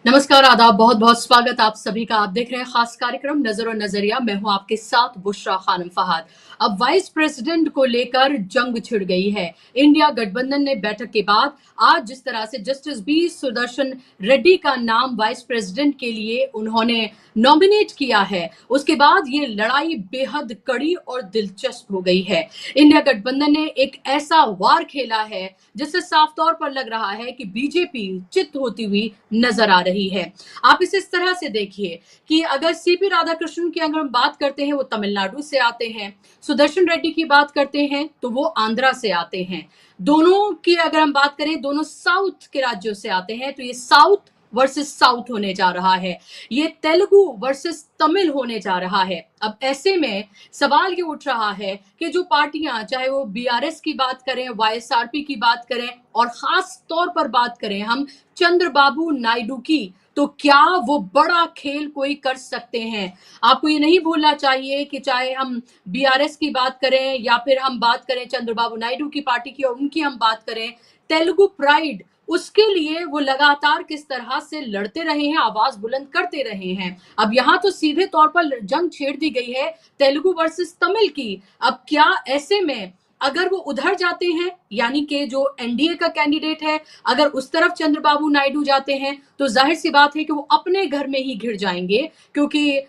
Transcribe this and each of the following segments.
नमस्कार, आदाब, बहुत बहुत स्वागत आप सभी का। आप देख रहे हैं खास कार्यक्रम नजर और नजरिया। मैं हूं आपके साथ बुशरा खानम फहाद। अब वाइस प्रेसिडेंट को लेकर जंग छिड़ गई है। इंडिया गठबंधन ने बैठक के बाद आज जिस तरह से जस्टिस बी सुदर्शन रेड्डी का नाम वाइस प्रेसिडेंट के लिए उन्होंने नॉमिनेट किया है, उसके बाद ये लड़ाई बेहद कड़ी और दिलचस्प हो गई है। इंडिया गठबंधन ने एक ऐसा वार खेला है जिससे साफ तौर पर लग रहा है कि बीजेपी चित होती हुई नजर आ रही है। आप इसे इस तरह से देखिए कि अगर सीपी राधाकृष्णन की अगर हम बात करते हैं, वो तमिलनाडु से आते हैं। सुदर्शन रेड्डी की बात करते हैं तो वो आंध्रा से आते हैं। दोनों की अगर हम बात करें, दोनों साउथ के राज्यों से आते हैं, तो ये साउथ वर्सेस साउथ होने जा रहा है। ये तेलुगु वर्सेस तमिल होने जा रहा है। अब ऐसे में सवाल ये उठ रहा है कि जो पार्टियां, चाहे वो बीआरएस की बात करें, वाईएसआरपी की बात करें, और खास तौर पर बात करें हम चंद्रबाबू नायडू की, तो क्या वो बड़ा खेल कोई कर सकते हैं? आपको ये नहीं भूलना चाहिए कि चाहे हम बीआरएस की बात करें या फिर हम बात करें चंद्रबाबू नायडू की पार्टी की और उनकी हम बात करें तेलुगु प्राइड, उसके लिए वो लगातार किस तरह से लड़ते रहे हैं, आवाज बुलंद करते रहे हैं। अब यहाँ तो सीधे तौर पर जंग छेड़ दी गई है तेलुगु वर्सेस तमिल की। अब क्या ऐसे में अगर वो उधर जाते हैं, यानी कि जो एनडीए का कैंडिडेट है, अगर उस तरफ चंद्रबाबू नायडू जाते हैं, तो जाहिर सी बात है कि वो अपने घर में ही घिर जाएंगे, क्योंकि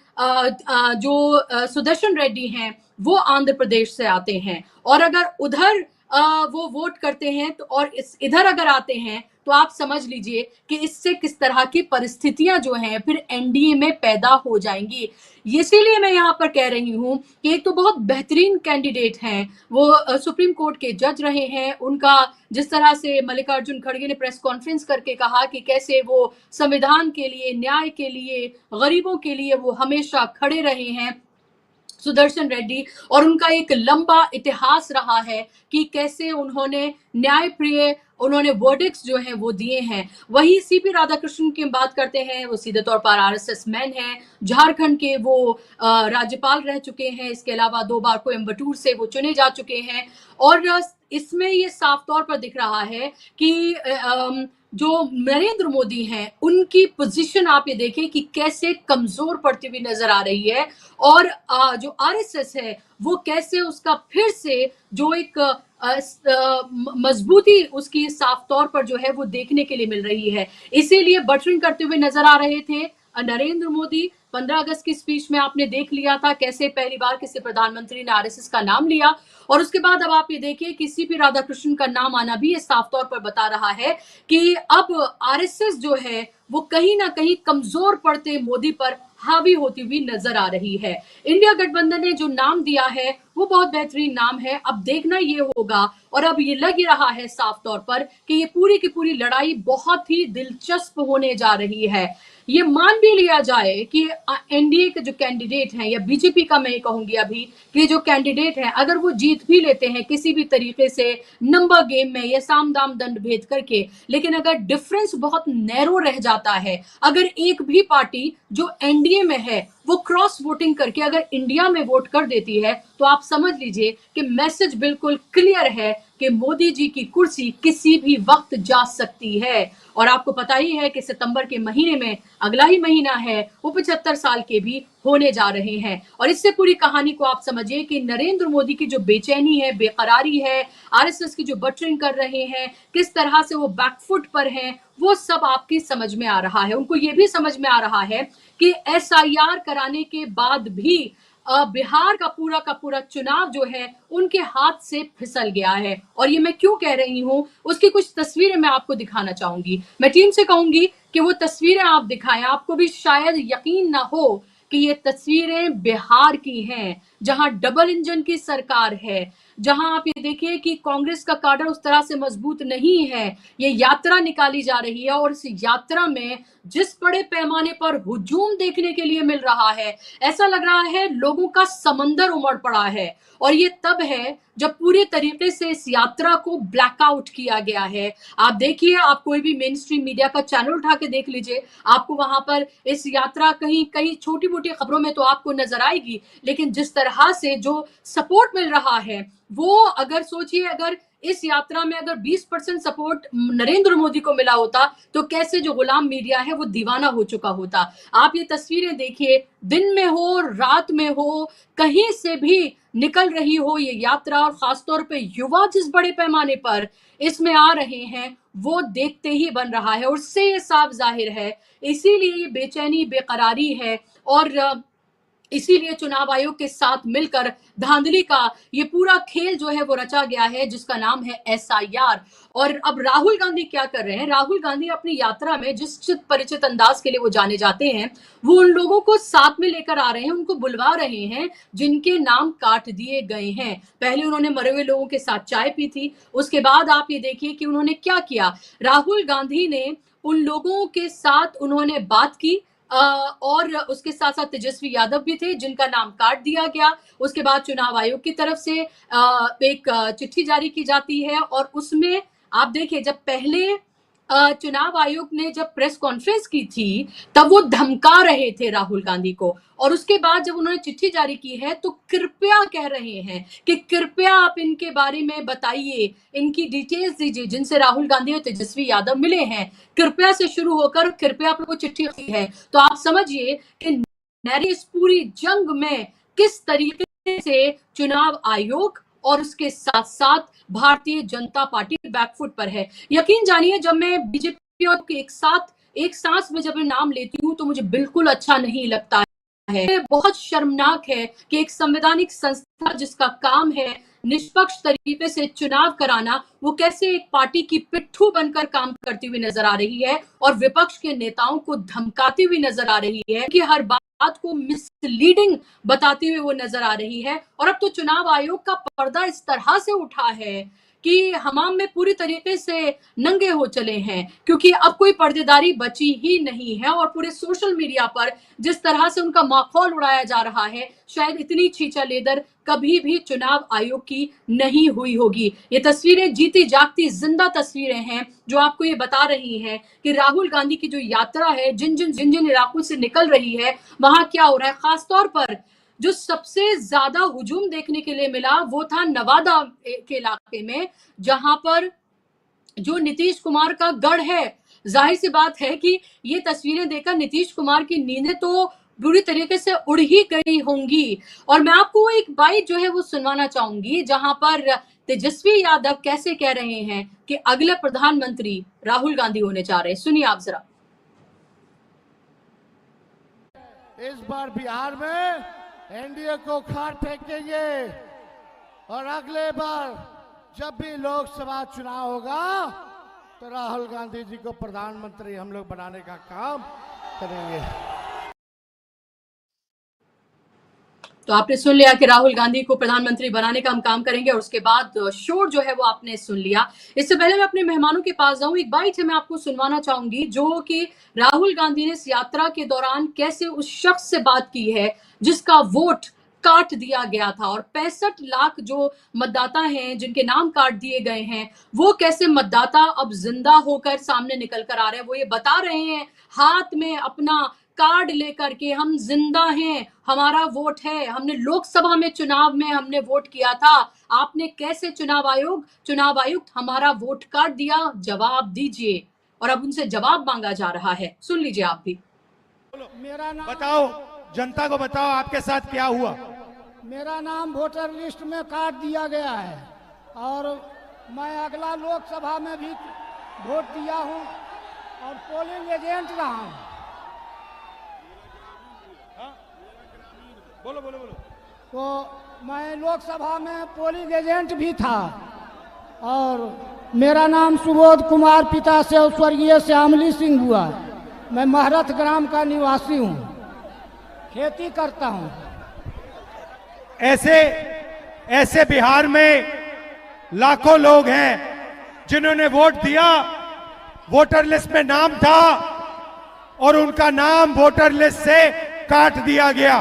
जो सुदर्शन रेड्डी हैं वो आंध्र प्रदेश से आते हैं, और अगर उधर वो वोट करते हैं तो, और इधर अगर आते हैं, तो आप समझ लीजिए कि इससे किस तरह की परिस्थितियां जो हैं फिर एनडीए में पैदा हो जाएंगी। इसीलिए मैं यहाँ पर कह रही हूँ कि एक तो बहुत बेहतरीन कैंडिडेट हैं, वो सुप्रीम कोर्ट के जज रहे हैं। उनका जिस तरह से मल्लिकार्जुन खड़गे ने प्रेस कॉन्फ्रेंस करके कहा कि कैसे वो संविधान के लिए, न्याय के लिए, गरीबों के लिए वो हमेशा खड़े रहे हैं, सुदर्शन रेड्डी, और उनका एक लंबा इतिहास रहा है कि कैसे उन्होंने न्यायप्रिय, उन्होंने वर्डिक्ट्स जो हैं वो दिए हैं। वही सीपी राधाकृष्णन की बात करते हैं, वो सीधे तौर पर आरएसएस मैन हैं, झारखंड के वो राज्यपाल रह चुके हैं, इसके अलावा 2 बार कोयम्बटूर से वो चुने जा चुके हैं। और इसमें ये साफ तौर पर दिख रहा है कि जो नरेंद्र मोदी हैं उनकी पोजीशन आप ये देखें कि कैसे कमजोर पड़ती हुई नजर आ रही है, और जो आरएसएस है वो कैसे उसका फिर से जो एक मजबूती उसकी साफ तौर पर जो है वो देखने के लिए मिल रही है। इसीलिए बटरिंग करते हुए नजर आ रहे थे नरेंद्र मोदी। 15 अगस्त की स्पीच में आपने देख लिया था कैसे पहली बार किसी प्रधानमंत्री ने आरएसएस का नाम लिया, और उसके बाद अब आप ये देखिए कि सीपी राधाकृष्णन का नाम आना भी ये साफ तौर पर बता रहा है कि अब आरएसएस जो है वो कहीं ना कहीं कमजोर पड़ते मोदी पर हावी होती हुई नजर आ रही है। इंडिया गठबंधन ने जो नाम दिया है वो बहुत बेहतरीन नाम है। अब देखना ये होगा, और अब ये लग ही रहा है साफ तौर पर कि ये पूरी की पूरी लड़ाई बहुत ही दिलचस्प होने जा रही है। ये मान भी लिया जाए कि एनडीए के जो कैंडिडेट हैं, या बीजेपी का मैं कहूंगी अभी कि जो कैंडिडेट हैं, अगर वो जीत भी लेते हैं किसी भी तरीके से नंबर गेम में या साम दाम दंड भेद करके, लेकिन अगर डिफरेंस बहुत नैरो रह जाता है, अगर एक भी पार्टी जो एनडीए में है वो क्रॉस वोटिंग करके अगर इंडिया में वोट कर देती है, तो आप समझ लीजिए कि मैसेज बिल्कुल क्लियर है कि मोदी जी की कुर्सी किसी भी वक्त जा सकती है। और आपको पता ही है कि सितंबर के महीने में, अगला ही महीना है, वो 75 साल के भी होने जा रहे हैं। और इससे पूरी कहानी को आप समझिए कि नरेंद्र मोदी की जो बेचैनी है, बेकरारी है, आरएसएस की जो बटरिंग कर रहे हैं, किस तरह से वो बैकफुट पर हैं, वो सब आपकी समझ में आ रहा है। उनको ये भी समझ में आ रहा है कि एसआईआर कराने के बाद भी बिहार का पूरा चुनाव जो है उनके हाथ से फिसल गया है। और ये मैं क्यों कह रही हूं, उसकी कुछ तस्वीरें मैं आपको दिखाना चाहूंगी। मैं टीम से कहूंगी कि वो तस्वीरें आप दिखाएं। आपको भी शायद यकीन ना हो कि ये तस्वीरें बिहार की हैं, जहां डबल इंजन की सरकार है, जहां आप ये देखिए कि कांग्रेस का काडर उस तरह से मजबूत नहीं है। ये यात्रा निकाली जा रही है, और इस यात्रा में जिस बड़े पैमाने पर हुजूम देखने के लिए मिल रहा है, ऐसा लग रहा है लोगों का समंदर उमड़ पड़ा है। और ये तब है जब पूरे तरीके से इस यात्रा को ब्लैकआउट किया गया है। आप देखिए, आप कोई भी मेन स्ट्रीम मीडिया का चैनल उठा के देख लीजिए, आपको वहां पर इस यात्रा कहीं कहीं छोटी मोटी खबरों में तो आपको नजर आएगी, लेकिन जिस तरह से जो सपोर्ट मिल रहा है वो, अगर सोचिए, अगर इस यात्रा में अगर 20% सपोर्ट नरेंद्र मोदी को मिला होता तो कैसे जो गुलाम मीडिया है वो दीवाना हो चुका होता। आप ये तस्वीरें देखिए, दिन में हो रात में हो, कहीं से भी निकल रही हो ये यात्रा, और खासतौर पे युवा जिस बड़े पैमाने पर इसमें आ रहे हैं वो देखते ही बन रहा है, और उससे ये साफ जाहिर है, इसीलिए ये बेचैनी बेकरारी है, और इसीलिए चुनाव आयोग के साथ मिलकर धांधली का ये पूरा खेल जो है वो रचा गया है, जिसका नाम है एसआईआर। और अब राहुल गांधी क्या कर रहे हैं? राहुल गांधी अपनी यात्रा में जिस चित परिचित अंदाज के लिए वो जाने जाते हैं, वो उन लोगों को साथ में लेकर आ रहे हैं, उनको बुलवा रहे हैं जिनके नाम काट दिए गए हैं। पहले उन्होंने मरे हुए लोगों के साथ चाय पी थी, उसके बाद आप ये देखिए कि उन्होंने क्या किया। राहुल गांधी ने उन लोगों के साथ उन्होंने बात की, और उसके साथ साथ तेजस्वी यादव भी थे जिनका नाम काट दिया गया। उसके बाद चुनाव आयोग की तरफ से एक चिट्ठी जारी की जाती है, और उसमें आप देखिए, जब पहले चुनाव आयोग ने जब प्रेस कॉन्फ्रेंस की थी तब वो धमका रहे थे राहुल गांधी को, और उसके बाद जब उन्होंने चिट्ठी जारी की है तो कृपया कह रहे हैं कि कृपया आप इनके बारे में बताइए, इनकी डिटेल्स दीजिए जिनसे राहुल गांधी और तेजस्वी यादव मिले हैं। कृपया से शुरू होकर कृपया पर वो चिट्ठी हुई है। तो आप समझिए कि नैरी इस पूरी जंग में किस तरीके से चुनाव आयोग और उसके साथ साथ भारतीय जनता पार्टी बैकफुट पर है। यकीन जानिए, जब मैं बीजेपी और एक सांस में जब मैं नाम लेती हूँ तो मुझे बिल्कुल अच्छा नहीं लगता है। बहुत शर्मनाक है कि एक संवैधानिक संस्था जिसका काम है निष्पक्ष तरीके से चुनाव कराना, वो कैसे एक पार्टी की पिट्ठू बनकर काम करती हुई नजर आ रही है और विपक्ष के नेताओं को धमकाती हुई नजर आ रही है, कि हर बात को मिसलीडिंग बताती हुई वो नजर आ रही है। और अब तो चुनाव आयोग का पर्दा इस तरह से उठा है कि हमाम में पूरी तरीके से नंगे हो चले हैं, क्योंकि अब कोई पर्देदारी बची ही नहीं है, और पूरे सोशल मीडिया पर जिस तरह से उनका माखौल उड़ाया जा रहा है, शायद इतनी छीछालेदर कभी भी चुनाव आयोग की नहीं हुई होगी। ये तस्वीरें जीती जागती जिंदा तस्वीरें हैं जो आपको ये बता रही हैं कि राहुल गांधी की जो यात्रा है, जिन जिन इलाकों से निकल रही है, वहां क्या हो रहा है। खासतौर पर जो सबसे ज्यादा हुजूम देखने के लिए मिला वो था नवादा के इलाके में, जहां पर जो नीतीश कुमार का गढ़ है। जाहिर सी बात है कि ये तस्वीरें देखकर नीतीश कुमार की नींदें तो बुरी तरीके से उड़ ही गई होंगी। और मैं आपको एक बाइट जो है वो सुनवाना चाहूंगी, जहां पर तेजस्वी यादव कैसे कह रहे हैं कि अगले प्रधानमंत्री राहुल गांधी होने जा रहे हैं। सुनिए आप जरा। इस बार बिहार में एनडीए को खाट फेंकेंगे, और अगले बार जब भी लोकसभा चुनाव होगा तो राहुल गांधी जी को प्रधानमंत्री हम लोग बनाने का काम करेंगे। तो आपने सुन लिया कि राहुल गांधी को प्रधानमंत्री बनाने का हम काम करेंगे, और उसके बाद शोर जो है वो आपने सुन लिया। इससे पहले मैं अपने मेहमानों के पास जाऊं, एक बाइट है मैं आपको सुनवाना चाहूंगी, जो कि राहुल गांधी ने इस यात्रा के दौरान कैसे उस शख्स से बात की है जिसका वोट काट दिया गया था, और 65 लाख जो मतदाता हैं जिनके नाम काट दिए गए हैं, वो कैसे मतदाता अब जिंदा होकर सामने निकल कर आ रहे हैं। वो ये बता रहे हैं हाथ में अपना कार्ड लेकर के, हम जिंदा हैं, हमारा वोट है, हमने लोकसभा में चुनाव में हमने वोट किया था, आपने कैसे चुनाव आयुक्त हमारा वोट काट दिया, जवाब दीजिए। और अब उनसे जवाब मांगा जा रहा है, सुन लीजिए आप भी। मेरा नाम बताओ, जनता को बताओ आपके साथ क्या हुआ। मेरा नाम वोटर लिस्ट में काट दिया गया है, और मैं अगला लोकसभा में भी वोट दिया हूं और पोलिंग एजेंट रहा हूं। बोलो बोलो बोलो। तो मैं लोकसभा में पोलिंग एजेंट भी था, और मेरा नाम सुबोध कुमार, पिता से स्वर्गीय श्यामली सिंह हुआ। मैं महरत ग्राम का निवासी हूँ, खेती करता हूँ। ऐसे बिहार में लाखों लोग हैं जिन्होंने वोट दिया, वोटर लिस्ट में नाम था और उनका नाम वोटर लिस्ट से काट दिया गया।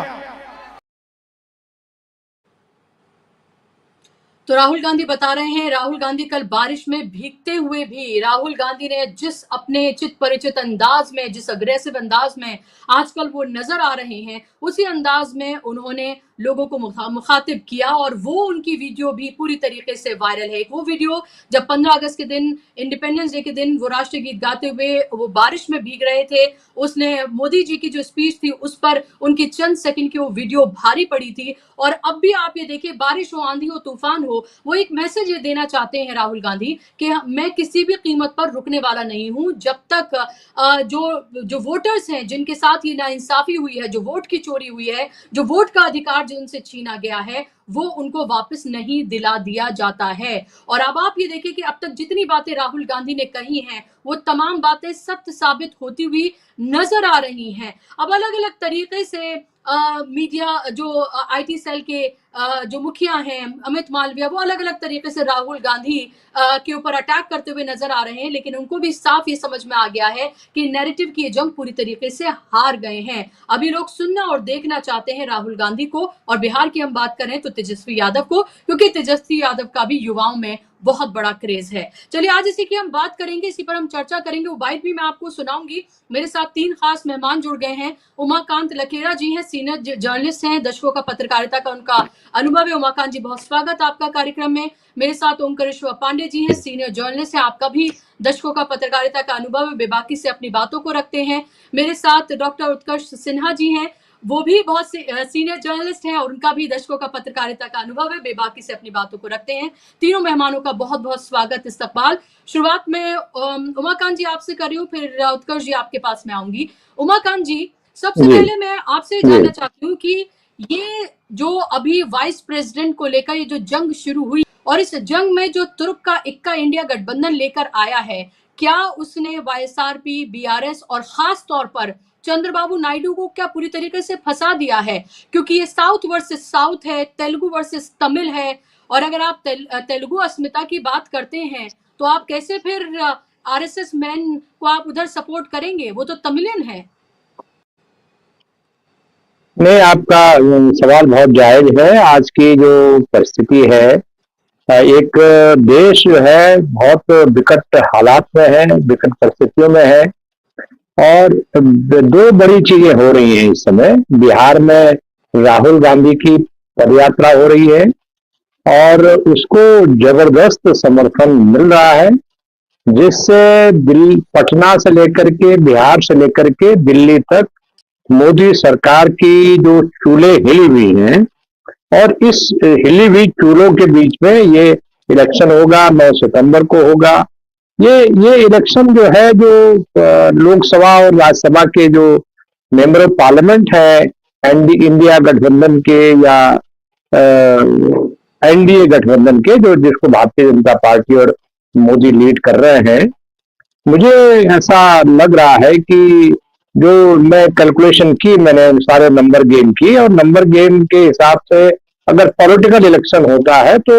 तो राहुल गांधी बता रहे हैं, राहुल गांधी कल बारिश में भीगते हुए भी राहुल गांधी ने जिस अपने चित परिचित अंदाज में, जिस अग्रेसिव अंदाज में आजकल वो नजर आ रहे हैं, उसी अंदाज में उन्होंने लोगों को मुखातिब किया और वो उनकी वीडियो भी पूरी तरीके से वायरल है। वो वीडियो जब 15 अगस्त के दिन, इंडिपेंडेंस डे के दिन वो राष्ट्रीय गीत गाते हुए वो बारिश में भीग रहे थे, उसने मोदी जी की जो स्पीच थी उस पर उनकी चंद सेकंड की वो वीडियो भारी पड़ी थी। और अब भी आप ये देखिए, बारिश हो, आंधी हो, तूफान हो, वो एक मैसेज ये देना चाहते हैं राहुल गांधी कि मैं किसी भी कीमत पर रुकने वाला नहीं हूं जब तक जो वोटर्स हैं जिनके साथ ये नाइंसाफी हुई है, जो वोट की चोरी हुई है, जो वोट का अधिकार जिनसे छीना गया है, वो उनको वापस नहीं दिला दिया जाता है। और अब आप ये देखिए कि अब तक जितनी बातें राहुल गांधी ने कही हैं वो तमाम बातें सत्य साबित होती हुई नजर आ रही हैं। अब अलग अलग तरीके से मीडिया, जो आईटी सेल के जो मुखिया हैं अमित मालविया, वो अलग अलग तरीके से राहुल गांधी के ऊपर अटैक करते हुए नजर आ रहे हैं, लेकिन उनको भी साफ ये समझ में आ गया है कि नैरेटिव की ये जंग पूरी तरीके से हार गए हैं। अभी लोग सुनना और देखना चाहते हैं राहुल गांधी को। और बिहार की हम बात करें तो तेजस्वी यादव को, क्योंकि तेजस्वी यादव का भी युवाओं में बहुत बड़ा क्रेज है। चलिए आज इसी की हम बात करेंगे, इसी पर हम चर्चा करेंगे। वो बाइट भी मैं आपको सुनाऊंगी। मेरे साथ 3 खास मेहमान जुड़ गए हैं। उमाकांत लखेरा जी हैं, सीनियर जर्नलिस्ट हैं, दशकों का पत्रकारिता का उनका अनुभव है। उमाकांत जी, बहुत स्वागत आपका कार्यक्रम में। मेरे साथ ओमकारेश्वर पांडे जी हैं, सीनियर जर्नलिस्ट हैं, आपका भी दशकों का पत्रकारिता का अनुभव है, बेबाकी से अपनी बातों को रखते हैं। मेरे साथ डॉक्टर उत्कर्ष सिन्हा जी हैं, वो भी बहुत सीनियर जर्नलिस्ट हैं और उनका भी दशकों का पत्रकारिता का अनुभव है, बेबाकी से अपनी बातों को रखते हैं। तीनों मेहमानों का बहुत बहुत स्वागत, इस्तकबाल। शुरुआत में उमाकांत जी आपसे कर रही हूँ, फिर उत्कर्ष जी आपके पास में आऊंगी। उमाकांत जी, सबसे पहले मैं आपसे जानना चाहती हूँ कि ये जो अभी वाइस प्रेसिडेंट को लेकर ये जो जंग शुरू हुई और इस जंग में जो तुर्क का इक्का इंडिया गठबंधन लेकर आया है, क्या उसने वाईएसआरपी, बीआरएस और खास तौर पर चंद्रबाबू नायडू को क्या पूरी तरीके से फंसा दिया है? क्योंकि ये साउथ वर्सेस साउथ है, तेलुगु वर्सेस तमिल है, और अगर आप तेलुगु अस्मिता की बात करते हैं तो आप कैसे फिर आरएसएस मैन को आप उधर सपोर्ट करेंगे? वो तो तमिलियन है। नहीं, आपका सवाल बहुत जायज है। आज की जो परिस्थिति है, एक देश जो है बहुत विकट हालात में है, विकट परिस्थितियों में है और 2 बड़ी चीजें हो रही हैं इस समय। बिहार में राहुल गांधी की पदयात्रा हो रही है और उसको जबरदस्त समर्थन मिल रहा है, जिससे पटना से लेकर के, बिहार से लेकर के दिल्ली तक मोदी सरकार की जो चूल्हे हिली हुई हैं और इस हिली हुई चूल्हों के बीच में ये इलेक्शन होगा, 9 सितंबर को होगा। ये इलेक्शन जो है, जो लोकसभा और राज्यसभा के जो मेंबर ऑफ पार्लियामेंट है इंडिया गठबंधन के या एनडीए गठबंधन के, जो जिसको भारतीय जनता पार्टी और मोदी लीड कर रहे हैं, मुझे ऐसा लग रहा है कि जो मैं कैलकुलेशन की, मैंने सारे नंबर गेम की और नंबर गेम के हिसाब से अगर पॉलिटिकल इलेक्शन होता है तो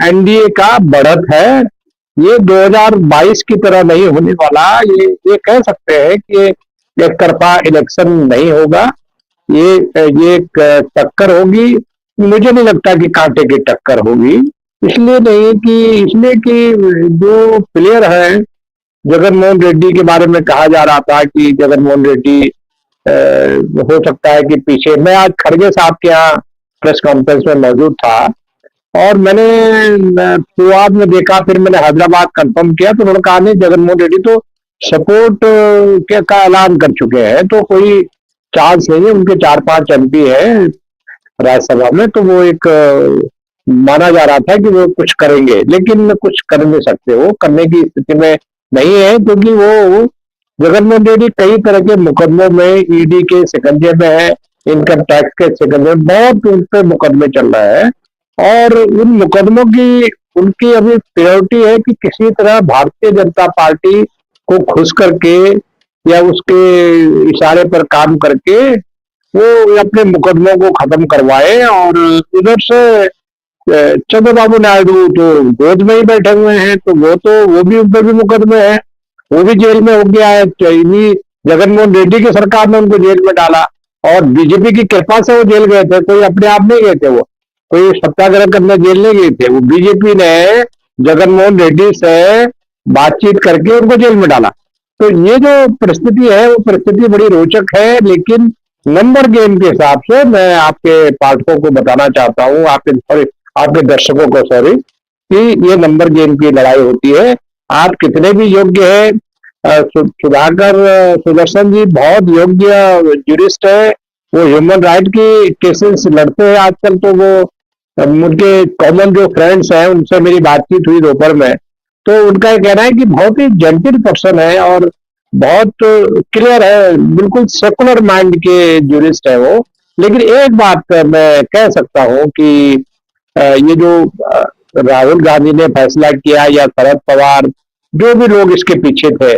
एनडीए का बढ़त है। ये 2022 की तरह नहीं होने वाला। ये कह सकते हैं कि एक तरफा इलेक्शन नहीं होगा, ये एक टक्कर होगी। मुझे नहीं लगता कि कांटे की टक्कर होगी, इसलिए कि जो प्लेयर है, जगनमोहन रेड्डी के बारे में कहा जा रहा था कि जगनमोहन रेड्डी हो सकता है कि पीछे। मैं आज खड़गे साहब के यहाँ प्रेस कॉन्फ्रेंस में मौजूद था और मैंने शुरुआत में देखा, फिर मैंने हैदराबाद कंफर्म किया तो उन्होंने कहा नहीं, जगनमोहन रेड्डी तो सपोर्ट का ऐलान कर चुके हैं, तो कोई चांस नहीं है। उनके 4-5 एमपी है राज्यसभा में, तो वो एक माना जा रहा था कि वो कुछ करेंगे, लेकिन कुछ कर नहीं सकते, वो करने की स्थिति में नहीं है, क्योंकि वो जगनमोहन रेड्डी कई तरह के मुकदमों में ईडी के शिकंजे में है, इनकम टैक्स के शिकंजे में, बहुत उन पे मुकदमे चल रहे हैं और उन मुकदमों की उनकी अभी प्रायोरिटी है कि किसी तरह भारतीय जनता पार्टी को खुश करके या उसके इशारे पर काम करके वो अपने मुकदमों को खत्म करवाए। और इधर से चंद्रबाबू नायडू तो गोद में ही बैठे हुए हैं, तो वो भी ऊपर भी मुकदमे हैं, वो भी जेल में हो गया है। जगनमोहन रेड्डी की सरकार ने उनको जेल में डाला और बीजेपी की कृपा से वो जेल गए थे, कोई अपने आप नहीं गए थे वो। कोई सत्याग्रह करने जेल नहीं गए थे, वो बीजेपी ने जगनमोहन रेड्डी से बातचीत करके उनको जेल में डाला। तो ये जो परिस्थिति है वो परिस्थिति बड़ी रोचक है, लेकिन नंबर गेम के हिसाब से मैं आपके पाठकों को बताना चाहता हूँ, आपके दर्शकों को सॉरी, कि ये नंबर गेम की लड़ाई होती है। आप कितने भी योग्य है, सुधाकर सुदर्शन जी बहुत योग्य जूरिस्ट है, वो ह्यूमन राइट की केसेस लड़ते हैं आजकल। तो वो उनके कॉमन जो फ्रेंड्स हैं उनसे मेरी बातचीत हुई दोपहर में, तो उनका ये कहना है कि बहुत ही जेंटल पर्सन है और बहुत क्लियर है, बिल्कुल सेकुलर माइंड के जूरिस्ट है वो। लेकिन एक बात मैं कह सकता हूं कि ये जो राहुल गांधी ने फैसला किया या शरद पवार, जो भी लोग इसके पीछे थे,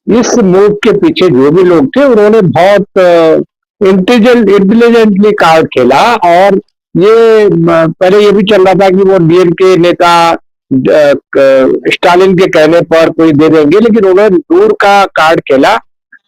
इस मूव के पीछे जो भी लोग थे, उन्होंने बहुत इंटेलिजेंटली कार्ड खेला। और ये पहले ये भी चल रहा था कि वो डीएमके नेता स्टालिन के कहने पर कोई दे देंगे, लेकिन उन्होंने दूर का कार्ड खेला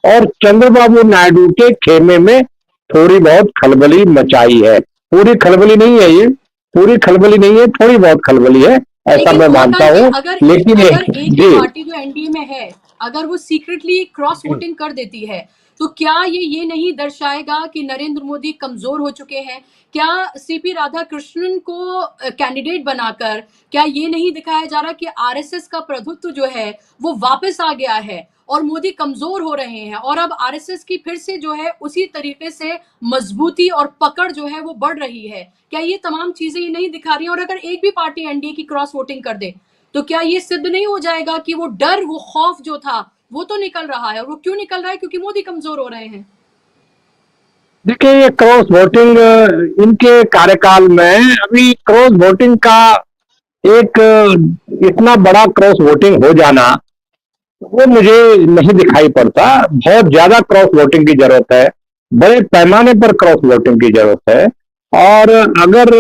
और चंद्रबाबू नायडू के खेमे में थोड़ी बहुत खलबली मचाई है। पूरी खलबली नहीं है, ये पूरी खलबली नहीं है, थोड़ी बहुत खलबली है, ऐसा मैं मानता हूँ। लेकिन अगर एक ही पार्टी जो एनडीए में है, अगर वो सीक्रेटली क्रॉस वोटिंग कर देती है, तो क्या ये नहीं दर्शाएगा कि नरेंद्र मोदी कमजोर हो चुके हैं? क्या सीपी राधाकृष्णन को कैंडिडेट बनाकर क्या ये नहीं दिखाया जा रहा कि आरएसएस का प्रभुत्व जो है वो वापस आ गया है और मोदी कमजोर हो रहे हैं, और अब आरएसएस की फिर से जो है उसी तरीके से मजबूती और पकड़ जो है वो बढ़ रही है? क्या ये तमाम चीजें ये नहीं दिखा रही हैं? और अगर एक भी पार्टी एनडीए की क्रॉस वोटिंग कर दे, तो क्या ये सिद्ध नहीं हो जाएगा कि वो डर, वो खौफ जो था वो तो निकल रहा है? और वो क्यों निकल रहा है? क्योंकि मोदी कमजोर हो रहे हैं। देखिए, ये क्रॉस वोटिंग इनके कार्यकाल में अभी क्रॉस वोटिंग का एक इतना बड़ा क्रॉस वोटिंग हो जाना वो मुझे नहीं दिखाई पड़ता। बहुत ज्यादा क्रॉस वोटिंग की जरूरत है, बड़े पैमाने पर क्रॉस वोटिंग की जरूरत है। और अगर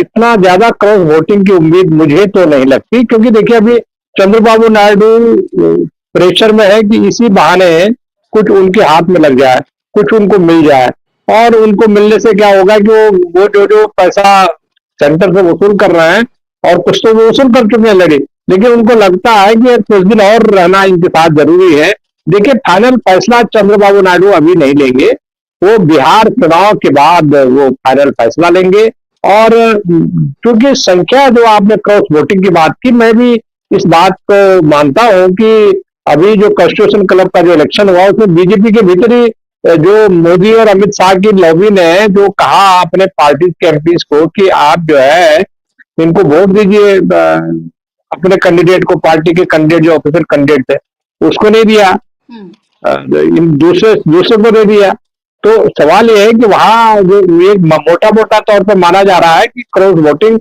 इतना ज्यादा क्रॉस वोटिंग की उम्मीद मुझे तो नहीं लगती, क्योंकि देखिए अभी चंद्रबाबू नायडू प्रेशर में है कि इसी बहाने कुछ उनके हाथ में लग जाए, कुछ उनको मिल जाए। और उनको मिलने से क्या होगा कि वो जो पैसा सेंटर से वसूल कर रहे हैं, और कुछ तो वो वसूल कर चुके हैं लड़ी, लेकिन उनको लगता है कि कुछ दिन और रहना इनके साथ जरूरी है। देखिए, फाइनल फैसला चंद्रबाबू नायडू अभी नहीं लेंगे, वो बिहार चुनाव के बाद वो फाइनल फैसला लेंगे। और क्योंकि संख्या जो आपने क्रॉस वोटिंग की बात की, मैं भी इस बात को मानता हूं कि अभी जो कॉन्स्टिट्यूशन क्लब का जो इलेक्शन हुआ उसमें बीजेपी के भीतर ही जो मोदी और अमित शाह की लॉबी ने जो कहा अपने पार्टी के एमपीज को कि आप जो है इनको वोट दीजिए, अपने कैंडिडेट को, पार्टी के कैंडिडेट जो ऑफिशियल कैंडिडेट थे उसको नहीं दिया, इन दूसरे को दे दिया। तो सवाल यह है कि वहां जो एक मोटा मोटा तौर पर माना जा रहा है कि क्रॉस वोटिंग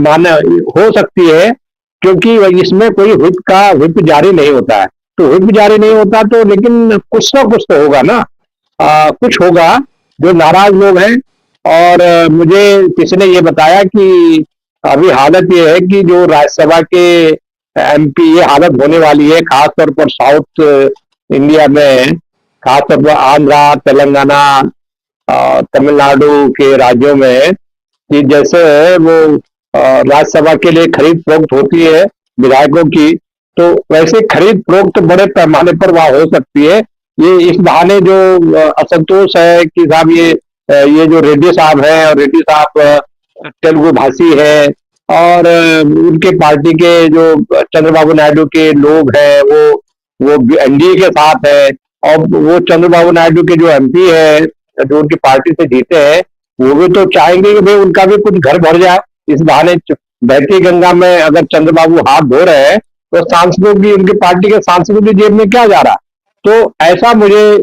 माने हो सकती है, क्योंकि इसमें कोई व्हिप जारी नहीं होता है। तो व्हिप जारी नहीं होता तो लेकिन कुछ ना कुछ तो होगा ना, कुछ होगा। जो नाराज लोग हैं, और मुझे किसी ने ये बताया कि अभी हालत ये है कि जो राज्यसभा के एमपी, ये हालत होने वाली है खासतौर पर साउथ इंडिया में, खासतौर पर आंध्रा, तेलंगाना, तमिलनाडु के राज्यों में, कि जैसे वो राज्यसभा के लिए खरीद फरोख्त होती है विधायकों की, तो वैसे खरीद फरोख्त बड़े पैमाने पर वहां हो सकती है। ये इस बहाने जो असंतोष है कि साहब ये जो रेड्डी साहब हैं, और रेड्डी साहब तेलुगु भाषी है, और उनके पार्टी के जो चंद्रबाबू नायडू के लोग हैं वो एनडीए के साथ है, और वो चंद्रबाबू नायडू के जो एमपी है जो उनकी पार्टी से जीते हैं, वो भी तो चाहेंगे कि भाई उनका भी कुछ घर भर जाए। इस बहाने बहती गंगा में अगर चंद्रबाबू हाथ धो रहे हैं तो सांसदों की, उनकी पार्टी के सांसदों की जेब में क्या जा रहा? तो ऐसा मुझे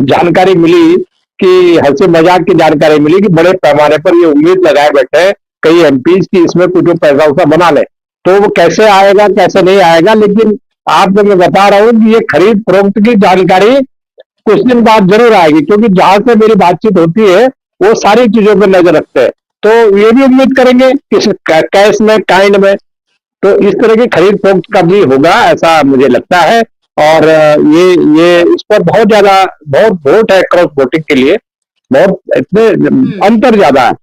जानकारी मिली कि हंसी मजाक की जानकारी मिली कि बड़े पैमाने पर ये उम्मीद लगाए बैठे हैं कई एमपीज की इसमें कुछ पैसा वैसा बना ले। तो वो कैसे आएगा कैसे नहीं आएगा, लेकिन आपको मैं बता रहा हूं कि ये खरीद फरोख्त की जानकारी कुछ दिन बाद जरूर आएगी, क्योंकि जहां से मेरी बातचीत होती है वो सारी चीजों पर नजर रखते हैं। तो ये भी उम्मीद करेंगे कि कैश में, काइंड में, तो इस तरह की खरीद फरोख्त का भी होगा, ऐसा मुझे लगता है। और ये इस पर बहुत वोट है क्रॉस वोटिंग के लिए, बहुत इतने अंतर ज्यादा है।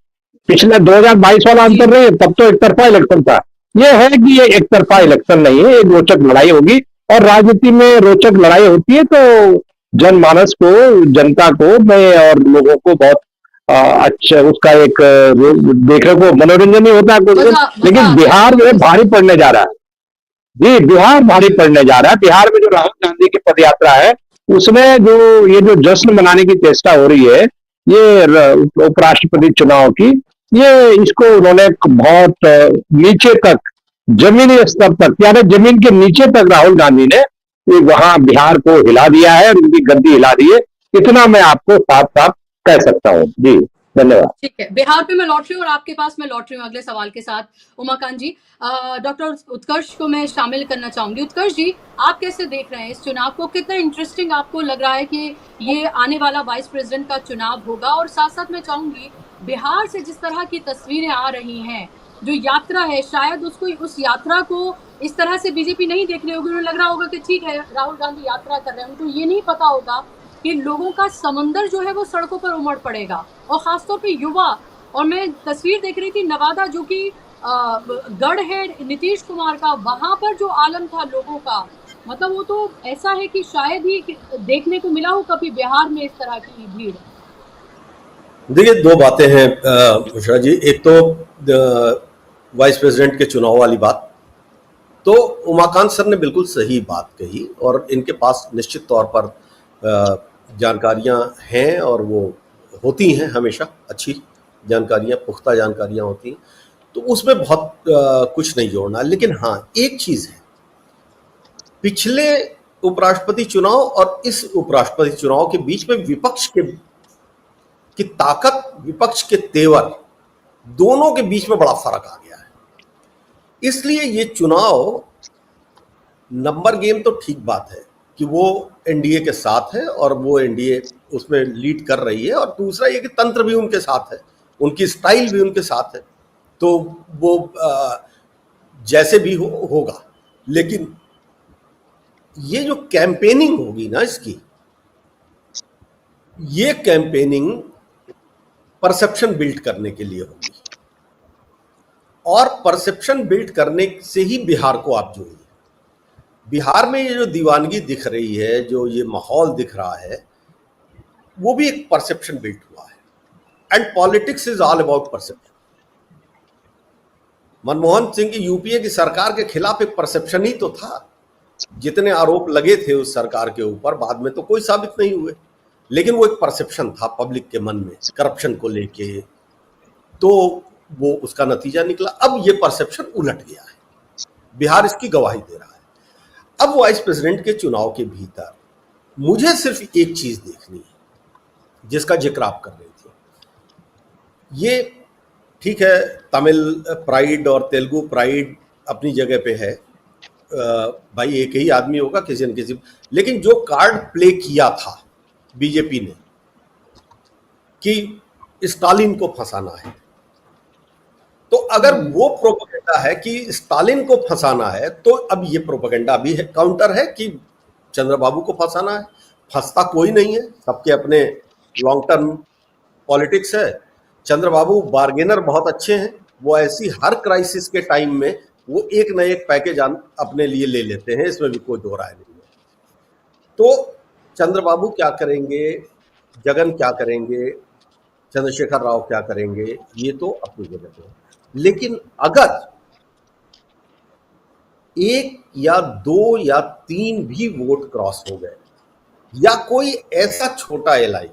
पिछले 2022 वाला अंतर नहीं है, तब तो एक तरफा इलेक्शन था। ये है कि ये एक तरफा इलेक्शन नहीं है, एक रोचक लड़ाई होगी, और राजनीति में रोचक लड़ाई होती है तो जनमानस को, जनता को मैं और लोगों को बहुत अच्छा उसका एक देखने को मनोरंजन ही होता है कुछ दिन। लेकिन बिहार में भारी पड़ने जा रहा है जी, बिहार भारी पड़ने जा रहा है। बिहार में जो राहुल गांधी की पदयात्रा है, उसमें जो ये जो जश्न मनाने की चेष्टा हो रही है, ये उपराष्ट्रपति चुनाव की, ये इसको उन्होंने बहुत नीचे तक, जमीनी स्तर तक, यानी जमीन के नीचे तक राहुल गांधी ने वहां बिहार को हिला दिया है और उनकी गद्दी हिला दी है। इतना मैं आपको साफ साफ कह सकता हूँ जी। धन्यवाद। ठीक है, बिहार पे मैं लौट रही हूँ और आपके पास मैं लौट रही हूँ अगले सवाल के साथ। उमाकांत जी, डॉक्टर उत्कर्ष को मैं शामिल करना चाहूंगी। उत्कर्ष जी, आप कैसे देख रहे हैं इस चुनाव को? कितना इंटरेस्टिंग आपको लग रहा है कि ये आने वाला वाइस प्रेसिडेंट का चुनाव होगा? और साथ साथ मैं चाहूंगी, बिहार से जिस तरह की तस्वीरें आ रही हैं, जो यात्रा है, शायद उस यात्रा को इस तरह से बीजेपी नहीं देख रही होगी। उन्हें लग रहा होगा कि ठीक है, राहुल गांधी यात्रा कर रहे हैं, उनको ये नहीं पता होगा कि लोगों का समंदर जो है वो सड़कों पर उमड़ पड़ेगा, और खासतौर पे युवा। और मैं तस्वीर देख रही थी नवादा, जो कि गढ़ है नीतीश कुमार का, वहां पर जो आलम था लोगों का, मतलब वो तो ऐसा है कि शायद ही देखने को मिला हो कभी बिहार में इस तरह की भीड़। देखिए, दो बातें हैं बुशरा जी। एक तो वाइस प्रेसिडेंट के चुनाव वाली बात, तो उमाकांत सर ने बिल्कुल सही बात कही, और इनके पास निश्चित तौर पर जानकारियां हैं, और वो होती हैं हमेशा, अच्छी जानकारियां, पुख्ता जानकारियां होती हैं, तो उसमें बहुत कुछ नहीं जोड़ना। लेकिन हाँ, एक चीज़ है, पिछले उपराष्ट्रपति चुनाव और इस उपराष्ट्रपति चुनाव के बीच में विपक्ष की ताकत, विपक्ष के तेवर, दोनों के बीच में बड़ा फर्क आ गया है। इसलिए ये चुनाव, नंबर गेम तो ठीक बात है कि वो एनडीए के साथ है और वो एनडीए उसमें लीड कर रही है, और दूसरा ये कि तंत्र भी उनके साथ है, उनकी स्टाइल भी उनके साथ है, तो वो जैसे भी होगा। लेकिन ये जो कैंपेनिंग होगी ना इसकी, ये कैंपेनिंग परसेप्शन बिल्ड करने के लिए होगी, और परसेप्शन बिल्ड करने से ही बिहार को आप जोड़िए। बिहार में ये जो दीवानगी दिख रही है, जो ये माहौल दिख रहा है, वो भी एक परसेप्शन बिल्ड हुआ है, and politics is all about perception. Manmohan Singh की यूपीए की सरकार के खिलाफ एक परसेप्शन ही तो था। जितने आरोप लगे थे उस सरकार के ऊपर, बाद में तो कोई साबित नहीं हुए, लेकिन वो एक परसेप्शन था पब्लिक के मन में करप्शन को लेके, तो वो उसका नतीजा निकला। अब ये परसेप्शन उलट गया है, बिहार इसकी गवाही दे रहा है। अब वाइस प्रेसिडेंट के चुनाव के भीतर मुझे सिर्फ एक चीज देखनी है, जिसका जिक्र आप कर रहे थे। ये ठीक है, तमिल प्राइड और तेलुगु प्राइड अपनी जगह पे है, भाई एक ही आदमी होगा किसी न किसी, लेकिन जो कार्ड प्ले किया था बीजेपी ने कि स्टालिन को फंसाना है, तो अगर वो प्रोपेगेंडा है कि स्टालिन को फंसाना है, तो अब ये प्रोपेगेंडा भी है, काउंटर है कि चंद्रबाबू को फंसाना है। फंसता कोई नहीं है, सबके अपने लॉन्ग टर्म पॉलिटिक्स है। चंद्रबाबू बार्गेनर बहुत अच्छे हैं, वो ऐसी हर क्राइसिस के टाइम में वो एक न एक पैकेज अपने लिए ले लेते हैं, इसमें भी कोई दो राय नहीं है। तो चंद्रबाबू क्या करेंगे, जगन क्या करेंगे, चंद्रशेखर राव क्या करेंगे, ये तो अपनी जगह पे है। लेकिन अगर एक या दो या तीन भी वोट क्रॉस हो गए, या कोई ऐसा छोटा एलआई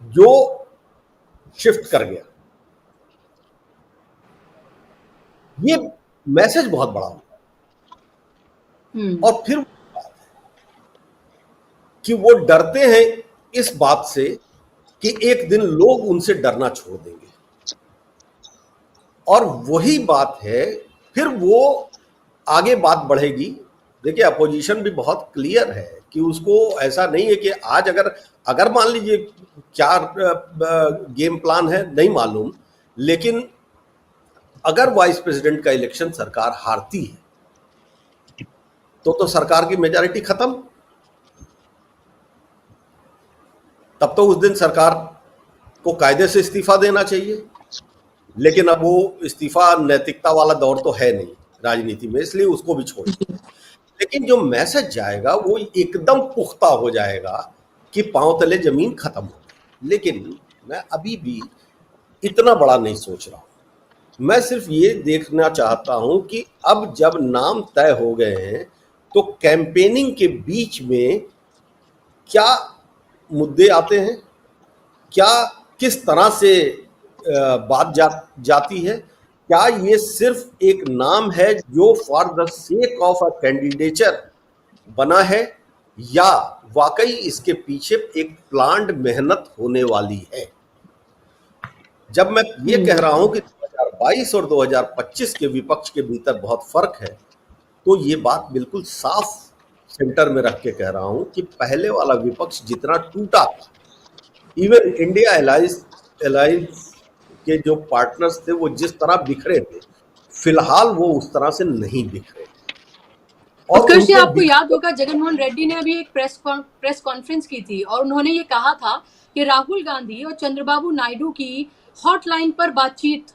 जो शिफ्ट कर गया, ये मैसेज बहुत बड़ा होगा। और फिर कि वो डरते हैं इस बात से कि एक दिन लोग उनसे डरना छोड़ देंगे, और वही बात है, फिर वो आगे बात बढ़ेगी। देखिए, अपोजिशन भी बहुत क्लियर है कि उसको ऐसा नहीं है कि आज अगर मान लीजिए क्या गेम प्लान है नहीं मालूम, लेकिन अगर वाइस प्रेसिडेंट का इलेक्शन सरकार हारती है तो सरकार की मेजॉरिटी खत्म, तब तो उस दिन सरकार को कायदे से इस्तीफा देना चाहिए, लेकिन अब वो इस्तीफा नैतिकता वाला दौर तो है नहीं राजनीति में, इसलिए उसको भी छोड़ दिया। लेकिन जो मैसेज जाएगा वो एकदम पुख्ता हो जाएगा कि पांव तले जमीन खत्म हो गई। लेकिन मैं अभी भी इतना बड़ा नहीं सोच रहा हूं। मैं सिर्फ ये देखना चाहता हूं कि अब जब नाम तय हो गए हैं तो कैंपेनिंग के बीच में क्या मुद्दे आते हैं, क्या किस तरह से बात जाती है, क्या ये सिर्फ एक नाम है जो for the sake of a candidature बना है, या वाकई इसके पीछे एक प्लान्ड मेहनत होने वाली है। जब मैं ये कह रहा हूं कि 2022 और 2025 के विपक्ष के भीतर बहुत फर्क है, तो ये बात बिल्कुल साफ सेंटर में रख के कह रहा हूं कि पहले वाला विपक्ष जितना टूटा था, इवन इंडिया अलायंस के जो पार्टनर्स थे वो जिस तरह बिखरे थे, फिलहाल वो उस तरह से नहीं बिखरे। और आपको याद होगा जगनमोहन रेड्डी ने अभी एक प्रेस कॉन्फ्रेंस की थी और उन्होंने ये कहा था कि राहुल गांधी और चंद्रबाबू नायडू की हॉटलाइन पर बातचीत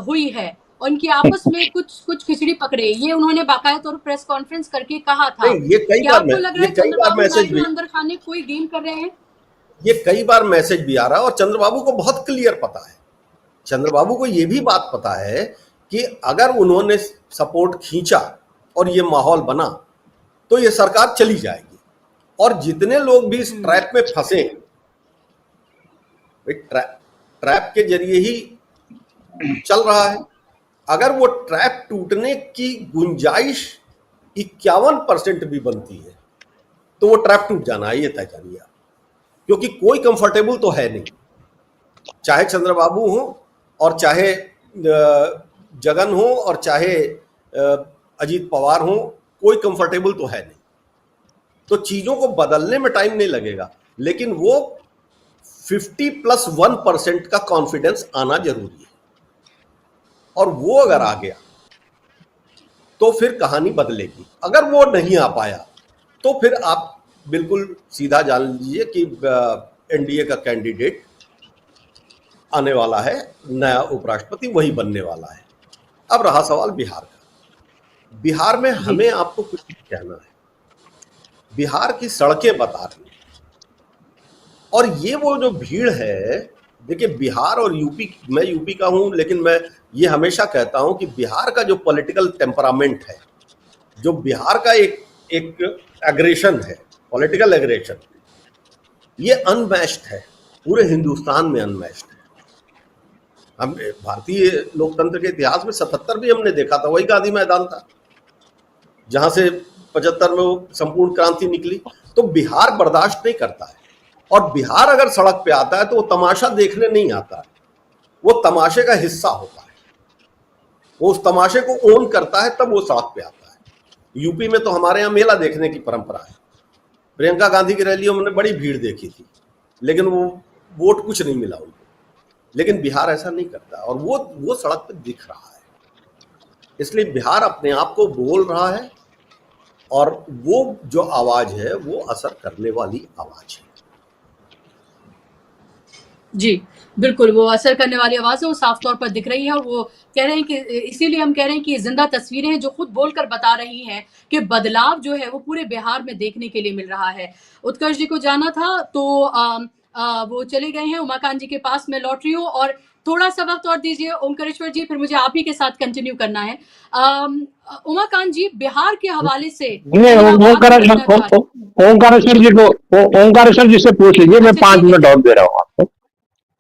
हुई है, उनकी आपस में कुछ खिचड़ी पकड़े, ये उन्होंने बाकायदा तौर पर प्रेस कॉन्फ्रेंस करके कहा था। क्या आपको लग रहा है चंद्रबाबू नायडू अंदर खाने कोई गेम कर रहे हैं? ये कई बार मैसेज भी आ रहा है और चंद्रबाबू को बहुत क्लियर पता है। चंद्रबाबू को ये भी बात पता है कि अगर उन्होंने सपोर्ट खींचा और ये माहौल बना तो ये सरकार चली जाएगी। और जितने लोग भी इस ट्रैप में फंसे, ट्रैप के जरिए ही चल रहा है। अगर वो ट्रैप टूटने की गुंजाइश 51% भी बनती है तो वो ट्रैप टूट जाना है, ये तय जानिए, क्योंकि कोई कंफर्टेबल तो है नहीं, चाहे चंद्रबाबू हो और चाहे जगन हो और चाहे अजीत पवार हो, कोई कंफर्टेबल तो है नहीं। तो चीजों को बदलने में टाइम नहीं लगेगा, लेकिन वो 50+1% का कॉन्फिडेंस आना जरूरी है। और वो अगर आ गया तो फिर कहानी बदलेगी। अगर वो नहीं आ पाया तो फिर आप बिल्कुल सीधा जान लीजिए कि एनडीए का कैंडिडेट आने वाला है, नया उपराष्ट्रपति वही बनने वाला है। अब रहा सवाल बिहार का। बिहार में हमें आपको कुछ कहना है। बिहार की सड़कें बता रही हैं, और ये वो जो भीड़ है, देखिए बिहार और यूपी, मैं यूपी का हूं लेकिन मैं ये हमेशा कहता हूं कि बिहार का जो पॉलिटिकल टेम्परामेंट है, जो बिहार का एक एग्रेशन है, पॉलिटिकल एग्रेशन, ये अनमैच्ड है, पूरे हिंदुस्तान में अनमैच्ड है। हम भारतीय लोकतंत्र के इतिहास में 77 भी हमने देखा था, वही गांधी मैदान था जहां से 75 में वो संपूर्ण क्रांति निकली। तो बिहार बर्दाश्त नहीं करता है, और बिहार अगर सड़क पे आता है तो वो तमाशा देखने नहीं आता है, वो तमाशे का हिस्सा होता है, वो उस तमाशे को ओन करता है, तब वो सड़क पे आता है। यूपी में तो हमारे यहाँ मेला देखने की परंपरा है, प्रियंका गांधी की रैलियों में बड़ी भीड़ देखी थी, लेकिन वो वोट कुछ नहीं मिला उनको। लेकिन बिहार ऐसा नहीं करता, और वो सड़क पे दिख रहा है। इसलिए बिहार अपने आप को बोल रहा है, और वो जो आवाज है वो असर करने वाली आवाज है। जी बिल्कुल, वो असर करने वाली आवाज है, वो साफ तौर पर दिख रही है। और वो कह रहे हैं कि इसीलिए हम कह रहे हैं कि जिंदा तस्वीरें हैं जो खुद बोलकर बता रही हैं कि बदलाव जो है वो पूरे बिहार में देखने के लिए मिल रहा है। उत्कर्ष जी को जाना था तो वो चले गए हैं, उमाकांत जी के पास मैं लौट रही हूँ, और थोड़ा सा वक्त और दीजिए ओंकारेश्वर जी, फिर मुझे आप ही के साथ कंटिन्यू करना है। उमाकांत जी, बिहार के हवाले से ओंकारेश्वर जी से पूछ लीजिए, मैं 5 मिनट और दे रहा हूँ आपको।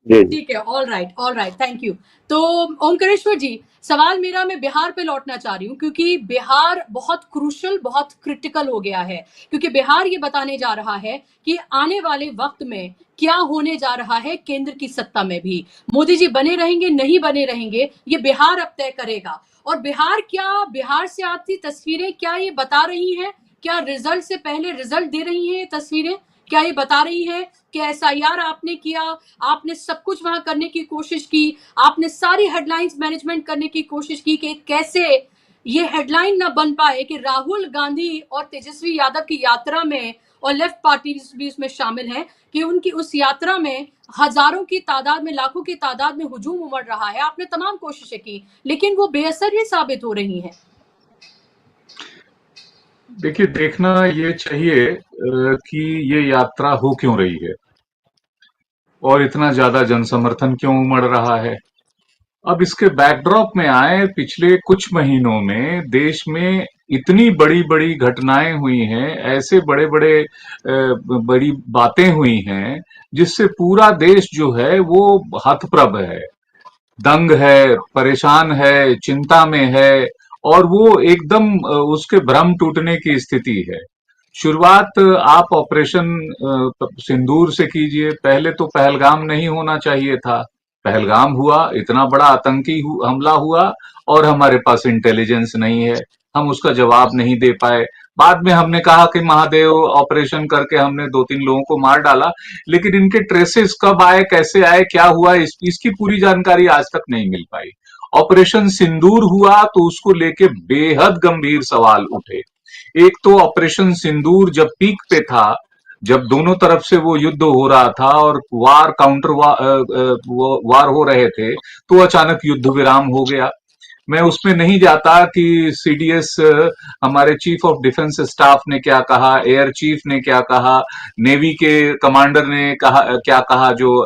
ठीक है, ऑल राइट, थैंक यू। तो ओंकारेश्वर जी, सवाल मेरा, मैं बिहार पे लौटना चाह रही हूँ, क्योंकि बिहार बहुत क्रूशल, बहुत क्रिटिकल हो गया है, क्योंकि बिहार ये बताने जा रहा है कि आने वाले वक्त में क्या होने जा रहा है केंद्र की सत्ता में भी। मोदी जी बने रहेंगे, नहीं बने रहेंगे, ये बिहार अब तय करेगा। और बिहार से आती तस्वीरें क्या ये बता रही हैं, क्या रिजल्ट से पहले रिजल्ट दे रही हैं ये तस्वीरें? क्या ये बता रही है कि SIR आपने किया, आपने सब कुछ वहां करने की कोशिश की, आपने सारी हेडलाइंस मैनेजमेंट करने की कोशिश की कि कैसे ये हेडलाइन ना बन पाए कि राहुल गांधी और तेजस्वी यादव की यात्रा में और लेफ्ट पार्टीज भी उसमें शामिल हैं कि उनकी उस यात्रा में हजारों की तादाद में, लाखों की तादाद में हुजूम उमड़ रहा है। आपने तमाम कोशिशें की, लेकिन वो बेअसर ही साबित हो रही हैं। देखिए, देखना ये चाहिए कि ये यात्रा हो क्यों रही है और इतना ज्यादा जनसमर्थन क्यों उमड़ रहा है। अब इसके बैकड्रॉप में आए, पिछले कुछ महीनों में देश में इतनी बड़ी बड़ी घटनाएं हुई हैं, ऐसे बड़े बड़े बड़ी बातें हुई हैं जिससे पूरा देश जो है वो हतप्रभ है, दंग है, परेशान है, चिंता में है, और वो एकदम उसके भ्रम टूटने की स्थिति है। शुरुआत आप ऑपरेशन सिंदूर से कीजिए। पहले तो पहलगाम नहीं होना चाहिए था, पहलगाम हुआ, इतना बड़ा आतंकी हमला हुआ और हमारे पास इंटेलिजेंस नहीं है, हम उसका जवाब नहीं दे पाए। बाद में हमने कहा कि महादेव ऑपरेशन करके हमने 2-3 लोगों को मार डाला, लेकिन इनके ट्रेसेस कब आए, कैसे आए, क्या हुआ, इसकी पूरी जानकारी आज तक नहीं मिल पाई। ऑपरेशन सिंदूर हुआ तो उसको लेके बेहद गंभीर सवाल उठे। एक तो ऑपरेशन सिंदूर जब पीक पे था, जब दोनों तरफ से वो युद्ध हो रहा था और वार हो रहे थे, तो अचानक युद्ध विराम हो गया। मैं उसमें नहीं जाता कि सीडीएस हमारे चीफ ऑफ डिफेंस स्टाफ ने क्या कहा, एयर चीफ ने क्या कहा, नेवी के कमांडर ने क्या कहा, जो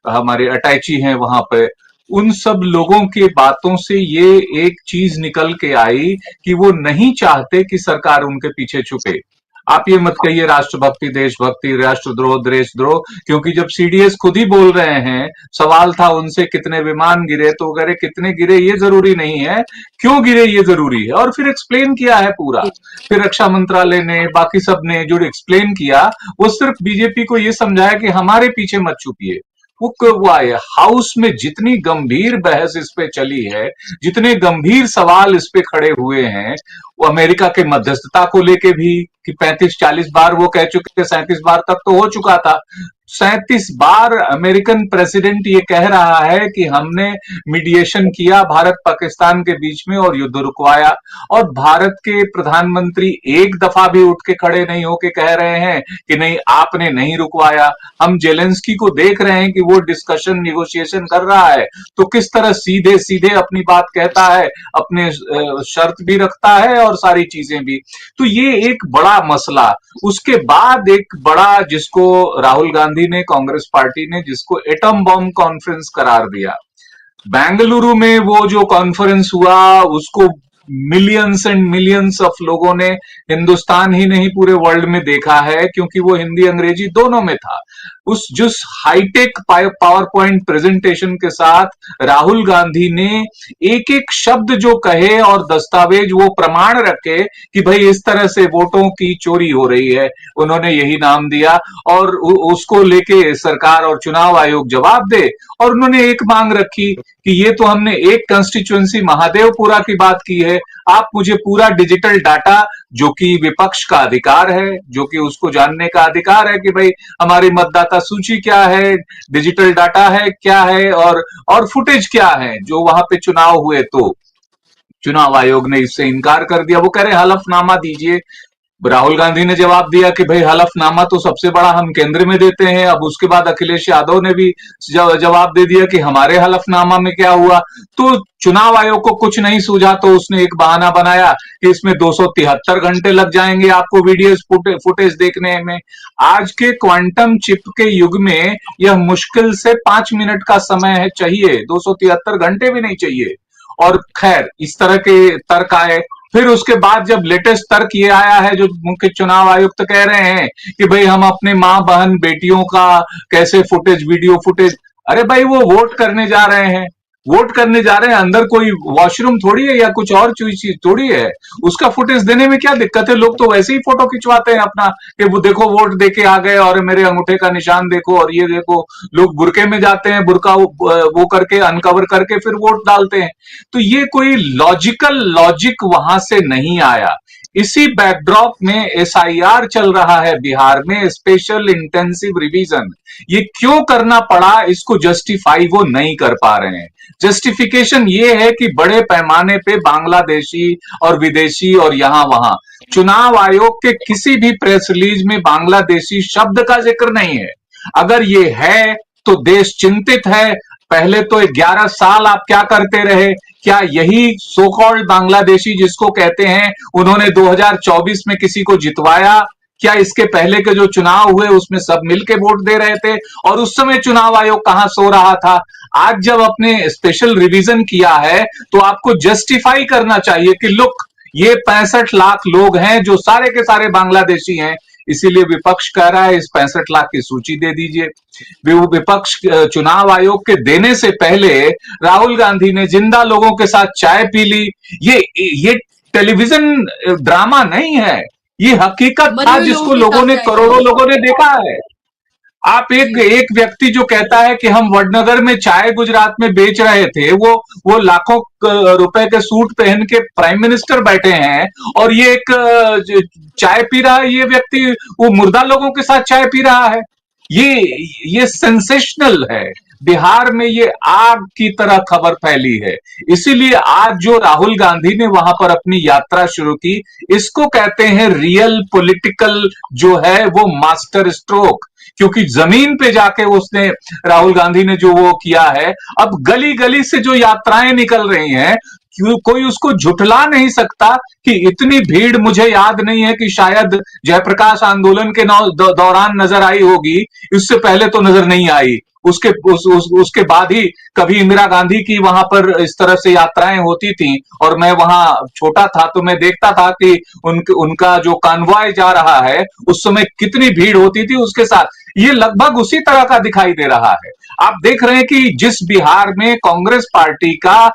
हमारे अटैची हैं वहां पे, उन सब लोगों के बातों से ये एक चीज निकल के आई कि वो नहीं चाहते कि सरकार उनके पीछे छुपे। आप ये मत कहिए राष्ट्रभक्ति, देशभक्ति, राष्ट्रद्रोह, देशद्रोह, क्योंकि जब सीडीएस खुद ही बोल रहे हैं, सवाल था उनसे कितने विमान गिरे, तो अगर कितने गिरे ये जरूरी नहीं है, क्यों गिरे ये जरूरी है, और फिर एक्सप्लेन किया है पूरा। फिर रक्षा मंत्रालय ने, बाकी सब ने जो एक्सप्लेन किया, वो सिर्फ बीजेपी को ये समझाया कि हमारे पीछे मत छुपिए। वो आए हाउस में जितनी गंभीर बहस इस पे चली है, जितने गंभीर सवाल इस पे खड़े हुए हैं, वो अमेरिका के मध्यस्थता को लेके भी कि 35-40 बार वो कह चुके, 37 बार तक तो हो चुका था। 37 बार अमेरिकन प्रेसिडेंट ये कह रहा है कि हमने मीडिएशन किया भारत पाकिस्तान के बीच में और युद्ध रुकवाया, और भारत के प्रधानमंत्री एक दफा भी उठ के खड़े नहीं होके कह रहे हैं कि नहीं आपने नहीं रुकवाया। हम जेलेंस्की को देख रहे हैं कि वो डिस्कशन, निगोशिएशन कर रहा है, तो किस तरह सीधे सीधे अपनी बात कहता है, अपने शर्त भी रखता है और सारी चीजें भी। तो ये एक बड़ा मसला। उसके बाद एक बड़ा, जिसको राहुल गांधी ने, कांग्रेस पार्टी ने, जिसको एटम बॉम्ब कॉन्फ्रेंस करार दिया, बेंगलुरु में वो जो कॉन्फ्रेंस हुआ, उसको मिलियंस एंड मिलियंस ऑफ लोगों ने, हिंदुस्तान ही नहीं पूरे वर्ल्ड में देखा है, क्योंकि वो हिंदी अंग्रेजी दोनों में था। उस जिस हाईटेक पावर पॉइंट प्रेजेंटेशन के साथ राहुल गांधी ने एक एक शब्द जो कहे और दस्तावेज वो प्रमाण रखे कि भाई इस तरह से वोटों की चोरी हो रही है, उन्होंने यही नाम दिया, और उसको लेके सरकार और चुनाव आयोग जवाब दे। और उन्होंने एक मांग रखी कि ये तो हमने एक कंस्टिट्यूएंसी महादेवपुरा की बात की है, आप मुझे पूरा डिजिटल डाटा, जो कि विपक्ष का अधिकार है, जो कि उसको जानने का अधिकार है कि भाई हमारी मतदाता सूची क्या है, डिजिटल डाटा है क्या है, और फुटेज क्या है जो वहां पे चुनाव हुए। तो चुनाव आयोग ने इससे इनकार कर दिया। वो कह रहे हलफनामा दीजिए। राहुल गांधी ने जवाब दिया कि भाई हलफनामा तो सबसे बड़ा हम केंद्र में देते हैं। अब उसके बाद अखिलेश यादव ने भी जवाब दे दिया कि हमारे हलफनामा में क्या हुआ। तो चुनाव आयोग को कुछ नहीं सूझा, तो उसने एक बहाना बनाया कि इसमें 273 घंटे लग जाएंगे आपको वीडियो फुटेज देखने में। आज के क्वांटम चिप के युग में यह मुश्किल से 5 मिनट का समय है चाहिए, 273 घंटे भी नहीं चाहिए। और खैर इस तरह के तर्क आए। फिर उसके बाद जब लेटेस्ट तर्क ये आया है, जो मुख्य चुनाव आयुक्त कह रहे हैं कि भाई हम अपने मां बहन बेटियों का कैसे फुटेज, वीडियो फुटेज, अरे भाई वो वोट करने जा रहे हैं, वोट करने जा रहे हैं, अंदर कोई वॉशरूम थोड़ी है या कुछ और चीज थोड़ी है, उसका फुटेज देने में क्या दिक्कत है। लोग तो वैसे ही फोटो खिंचवाते हैं अपना कि वो देखो वोट देके आ गए और मेरे अंगूठे का निशान देखो, और ये देखो। लोग बुरके में जाते हैं, बुरका वो करके अनकवर करके फिर वोट डालते हैं। तो ये कोई लॉजिक वहां से नहीं आया। इसी बैकड्रॉप में एसआईआर चल रहा है बिहार में, स्पेशल इंटेंसिव रिवीजन। ये क्यों करना पड़ा, इसको जस्टिफाई वो नहीं कर पा रहे हैं। जस्टिफिकेशन ये है कि बड़े पैमाने पे बांग्लादेशी और विदेशी और यहां वहां, चुनाव आयोग के किसी भी प्रेस रिलीज में बांग्लादेशी शब्द का जिक्र नहीं है। अगर ये है तो देश चिंतित है। पहले तो 11 साल आप क्या करते रहे? क्या यही सो कॉल्ड बांग्लादेशी जिसको कहते हैं, उन्होंने 2024 में किसी को जितवाया? क्या इसके पहले के जो चुनाव हुए उसमें सब मिलके वोट दे रहे थे? और उस समय चुनाव आयोग कहां सो रहा था? आज जब अपने स्पेशल रिवीजन किया है तो आपको जस्टिफाई करना चाहिए कि लुक, ये 65 लाख लोग हैं जो सारे के सारे बांग्लादेशी हैं। इसीलिए विपक्ष कह रहा है इस 65 लाख की सूची दे दीजिए। विपक्ष चुनाव आयोग के देने से पहले राहुल गांधी ने जिंदा लोगों के साथ चाय पी ली। ये टेलीविजन ड्रामा नहीं है, ये हकीकत था जिसको लोगों ने, करोड़ों लोगों ने देखा है। आप एक व्यक्ति जो कहता है कि हम वडनगर में चाय गुजरात में बेच रहे थे, वो लाखों रुपए के सूट पहन के प्राइम मिनिस्टर बैठे हैं और ये एक चाय पी रहा है, ये व्यक्ति वो मुर्दा लोगों के साथ चाय पी रहा है। ये सेंसेशनल है। बिहार में ये आग की तरह खबर फैली है। इसीलिए आज जो राहुल गांधी ने वहां पर अपनी यात्रा शुरू की, इसको कहते हैं रियल पॉलिटिकल जो है वो मास्टर स्ट्रोक। क्योंकि जमीन पे जाके उसने, राहुल गांधी ने जो वो किया है, अब गली गली से जो यात्राएं निकल रही हैं, कोई उसको झुठला नहीं सकता कि इतनी भीड़ मुझे याद नहीं है कि शायद जयप्रकाश आंदोलन के दौरान नजर आई होगी, इससे पहले तो नजर नहीं आई। उसके बाद ही कभी इंदिरा गांधी की वहां पर इस तरह से यात्राएं होती थी और मैं वहां छोटा था तो मैं देखता था कि उनका जो कॉन्वॉय जा रहा है उस समय कितनी भीड़ होती थी उसके साथ। ये लगभग उसी तरह का दिखाई दे रहा है। आप देख रहे हैं कि जिस बिहार में कांग्रेस पार्टी का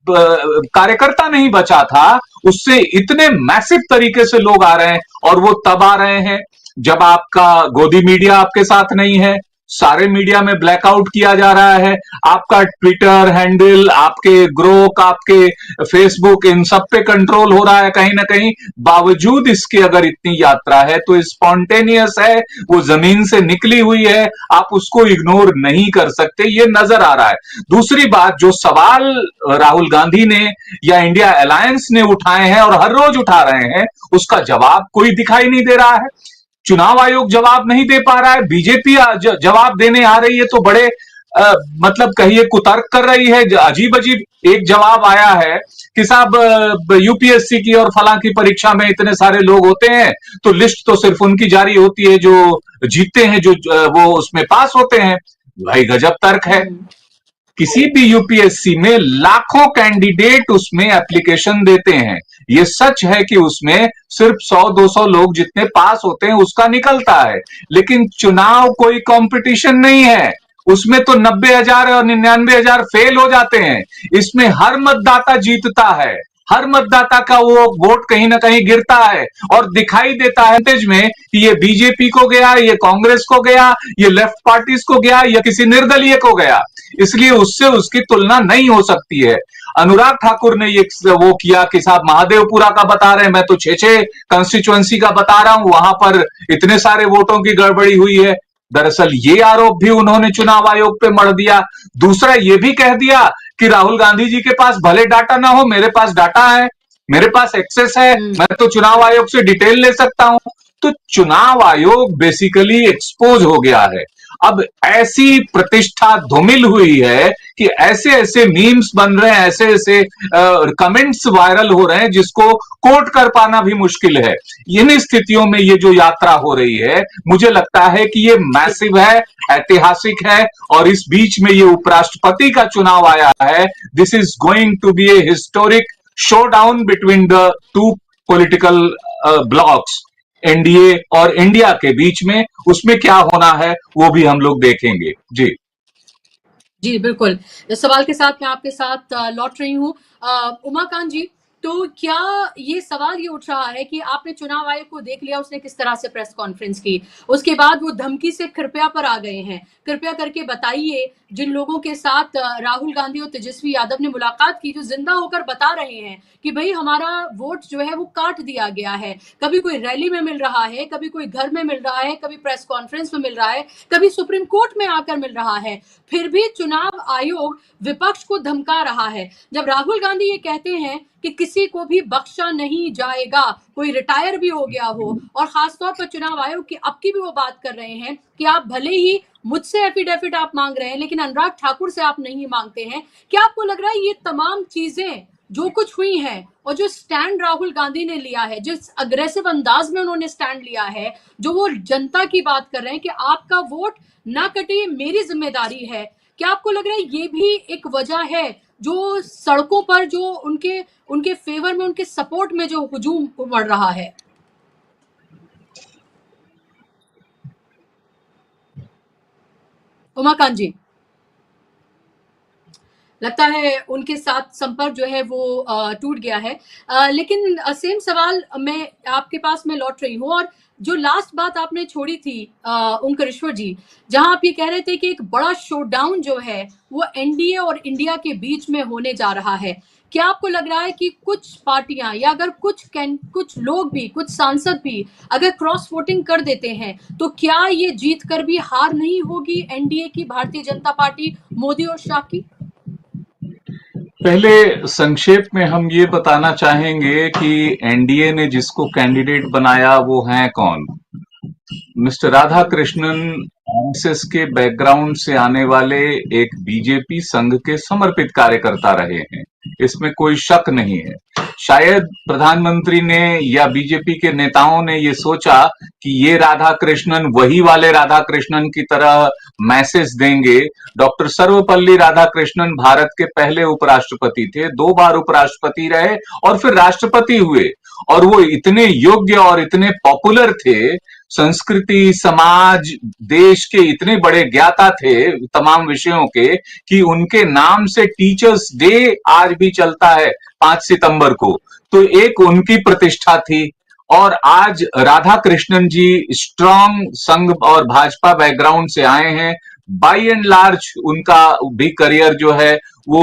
कार्यकर्ता नहीं बचा था, उससे इतने मैसिव तरीके से लोग आ रहे हैं और वो तब आ रहे हैं जब आपका गोदी मीडिया आपके साथ नहीं है। सारे मीडिया में ब्लैकआउट किया जा रहा है। आपका ट्विटर हैंडल, आपके ग्रुप, आपके फेसबुक, इन सब पे कंट्रोल हो रहा है कहीं ना कहीं। बावजूद इसके अगर इतनी यात्रा है तो स्पॉन्टेनियस है, वो जमीन से निकली हुई है, आप उसको इग्नोर नहीं कर सकते, ये नजर आ रहा है। दूसरी बात, जो सवाल राहुल गांधी ने या इंडिया अलायंस ने उठाए हैं और हर रोज उठा रहे हैं, उसका जवाब कोई दिखाई नहीं दे रहा है। चुनाव आयोग जवाब नहीं दे पा रहा है, बीजेपी जवाब देने आ रही है तो बड़े मतलब कहिए कुतर्क कर रही है। अजीब अजीब एक जवाब आया है कि साहब यूपीएससी की और फलां की परीक्षा में इतने सारे लोग होते हैं तो लिस्ट तो सिर्फ उनकी जारी होती है जो जीतते हैं, जो वो उसमें पास होते हैं। भाई गजब तर्क है। किसी भी यूपीएससी में लाखों कैंडिडेट उसमें एप्लीकेशन देते हैं। ये सच है कि उसमें सिर्फ 100-200 लोग जितने पास होते हैं उसका निकलता है, लेकिन चुनाव कोई कंपटीशन नहीं है। उसमें तो 90,000 और 99,000 फेल हो जाते हैं। इसमें हर मतदाता जीतता है, हर मतदाता का वो वोट कहीं ना कहीं गिरता है और दिखाई देता है में कि ये बीजेपी को गया, ये कांग्रेस को गया, ये लेफ्ट पार्टीज को गया या किसी निर्दलीय को गया। इसलिए उससे उसकी तुलना नहीं हो सकती है। अनुराग ठाकुर ने ये वो किया कि साहब महादेवपुरा का बता रहे हैं, मैं तो 6 कंस्टिट्यूएंसी का बता रहा हूं, वहां पर इतने सारे वोटों की गड़बड़ी हुई है। दरअसल ये आरोप भी उन्होंने चुनाव आयोग पे मढ़ दिया। दूसरा ये भी कह दिया कि राहुल गांधी जी के पास भले डाटा ना हो, मेरे पास डाटा है, मेरे पास एक्सेस है, मैं तो चुनाव आयोग से डिटेल ले सकता हूं। तो चुनाव आयोग बेसिकली एक्सपोज हो गया है। अब ऐसी प्रतिष्ठा धूमिल हुई है कि ऐसे ऐसे मीम्स बन रहे हैं, ऐसे ऐसे कमेंट्स वायरल हो रहे हैं जिसको कोट कर पाना भी मुश्किल है। इन स्थितियों में ये जो यात्रा हो रही है, मुझे लगता है कि ये मैसिव है, ऐतिहासिक है, और इस बीच में ये उपराष्ट्रपति का चुनाव आया है। This is going to be a historic showdown between the two political blocs, NDA और इंडिया के बीच में। उसमें क्या होना है वो भी हम लोग देखेंगे। जी जी बिल्कुल। इस सवाल के साथ मैं आपके साथ लौट रही हूँ। उमाकांत जी, तो क्या ये सवाल ये उठ रहा है कि आपने चुनाव आयोग को देख लिया, उसने किस तरह से प्रेस कॉन्फ्रेंस की, उसके बाद वो धमकी से कृपया पर आ गए हैं, कृपया करके बताइए जिन लोगों के साथ राहुल गांधी और तेजस्वी यादव ने मुलाकात की, जो जिंदा होकर बता रहे हैं कि भाई हमारा वोट जो है वो काट दिया गया है, कभी कोई रैली में मिल रहा है, कभी कोई घर में मिल रहा है, कभी प्रेस कॉन्फ्रेंस में मिल रहा है, कभी सुप्रीम कोर्ट में आकर मिल रहा है, फिर भी चुनाव आयोग विपक्ष को धमका रहा है। जब राहुल गांधी ये कहते हैं कि किसी को भी बख्शा नहीं जाएगा, कोई रिटायर भी हो गया हो, और खासतौर पर चुनाव आयोग की अब की भी वो बात कर रहे हैं कि आप भले ही मुझसे एफिडेविट आप मांग रहे हैं लेकिन अनुराग ठाकुर से आप नहीं मांगते हैं, क्या आपको लग रहा है ये तमाम चीजें जो कुछ हुई हैं और जो स्टैंड राहुल गांधी ने लिया है, जिस अग्रेसिव अंदाज में उन्होंने स्टैंड लिया है, जो वो जनता की बात कर रहे हैं कि आपका वोट ना कटे मेरी जिम्मेदारी है, क्या आपको लग रहा है ये भी एक वजह है जो सड़कों पर जो उनके उनके फेवर में, उनके सपोर्ट में जो हुजूम बढ़ रहा है? उमाकांत जी, लगता है उनके साथ संपर्क जो है वो टूट गया है, लेकिन सेम सवाल मैं आपके पास में लौट रही हूँ। और जो लास्ट बात आपने छोड़ी थी ओंकारेश्वर जी, जहां आप ये कह रहे थे कि एक बड़ा शोडाउन जो है वो एनडीए और इंडिया के बीच में होने जा रहा है, क्या आपको लग रहा है कि कुछ पार्टियां या अगर कुछ लोग भी, कुछ सांसद भी अगर क्रॉस वोटिंग कर देते हैं तो क्या ये जीत कर भी हार नहीं होगी एनडीए की, भारतीय जनता पार्टी, मोदी और शाह की? पहले संक्षेप में हम ये बताना चाहेंगे कि एनडीए ने जिसको कैंडिडेट बनाया वो हैं कौन। मिस्टर राधा कृष्णन आरएसएस के बैकग्राउंड से आने वाले एक बीजेपी संघ के समर्पित कार्यकर्ता रहे हैं, इसमें कोई शक नहीं है। शायद प्रधानमंत्री ने या बीजेपी के नेताओं ने ये सोचा कि ये राधा कृष्णन वही वाले राधा कृष्णन की तरह मैसेज देंगे। डॉक्टर सर्वपल्ली राधाकृष्णन भारत के पहले उपराष्ट्रपति थे, 2 बार उपराष्ट्रपति रहे और फिर राष्ट्रपति हुए, और वो इतने योग्य और इतने पॉपुलर थे, संस्कृति, समाज, देश के इतने बड़े ज्ञाता थे तमाम विषयों के, कि उनके नाम से टीचर्स डे आज भी चलता है 5 सितंबर को। तो एक उनकी प्रतिष्ठा थी। और आज राधा कृष्णन जी स्ट्रांग संघ और भाजपा बैकग्राउंड से आए हैं। बाय एंड लार्ज उनका भी करियर जो है वो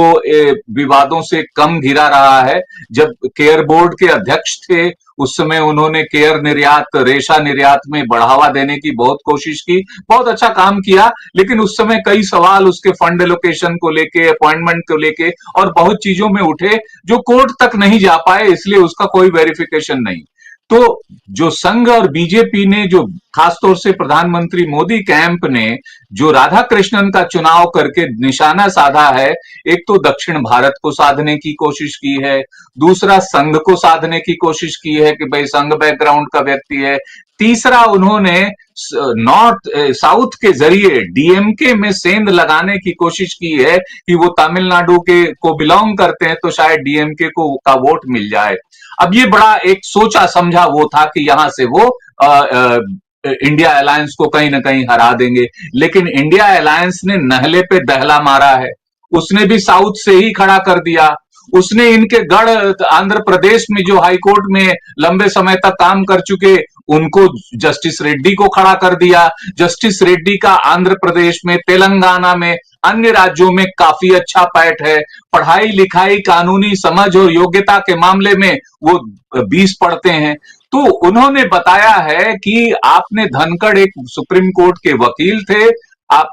विवादों से कम घिरा रहा है। जब केयर बोर्ड के अध्यक्ष थे उस समय उन्होंने केयर निर्यात, रेशा निर्यात में बढ़ावा देने की बहुत कोशिश की, बहुत अच्छा काम किया, लेकिन उस समय कई सवाल उसके फंड एलोकेशन को लेके, अपॉइंटमेंट को लेके और बहुत चीजों में उठे जो कोर्ट तक नहीं जा पाए, इसलिए उसका कोई वेरिफिकेशन नहीं। तो जो संघ और बीजेपी ने, जो खासतौर से प्रधानमंत्री मोदी कैंप ने जो राधा कृष्णन का चुनाव करके निशाना साधा है, एक तो दक्षिण भारत को साधने की कोशिश की है, दूसरा संघ को साधने की कोशिश की है कि भाई संघ बैकग्राउंड का व्यक्ति है, तीसरा उन्होंने नॉर्थ साउथ के जरिए डीएमके में सेंध लगाने की कोशिश की है कि वो तमिलनाडु के को बिलोंग करते हैं तो शायद डीएमके को का वोट मिल जाए। अब ये बड़ा एक सोचा समझा वो था कि यहां से वो इंडिया अलायंस को कहीं ना कहीं हरा देंगे, लेकिन इंडिया अलायंस ने नहले पे दहला मारा है। उसने भी साउथ से ही खड़ा कर दिया। उसने इनके गढ़ आंध्र प्रदेश में जो हाईकोर्ट में लंबे समय तक काम कर चुके उनको, जस्टिस रेड्डी को खड़ा कर दिया। जस्टिस रेड्डी का आंध्र प्रदेश में, तेलंगाना में, अन्य राज्यों में काफी अच्छा पैठ है। पढ़ाई लिखाई, कानूनी समझ और योग्यता के मामले में वो 20 पढ़ते हैं। तो उन्होंने बताया है कि आपने धनखड़ एक सुप्रीम कोर्ट के वकील थे,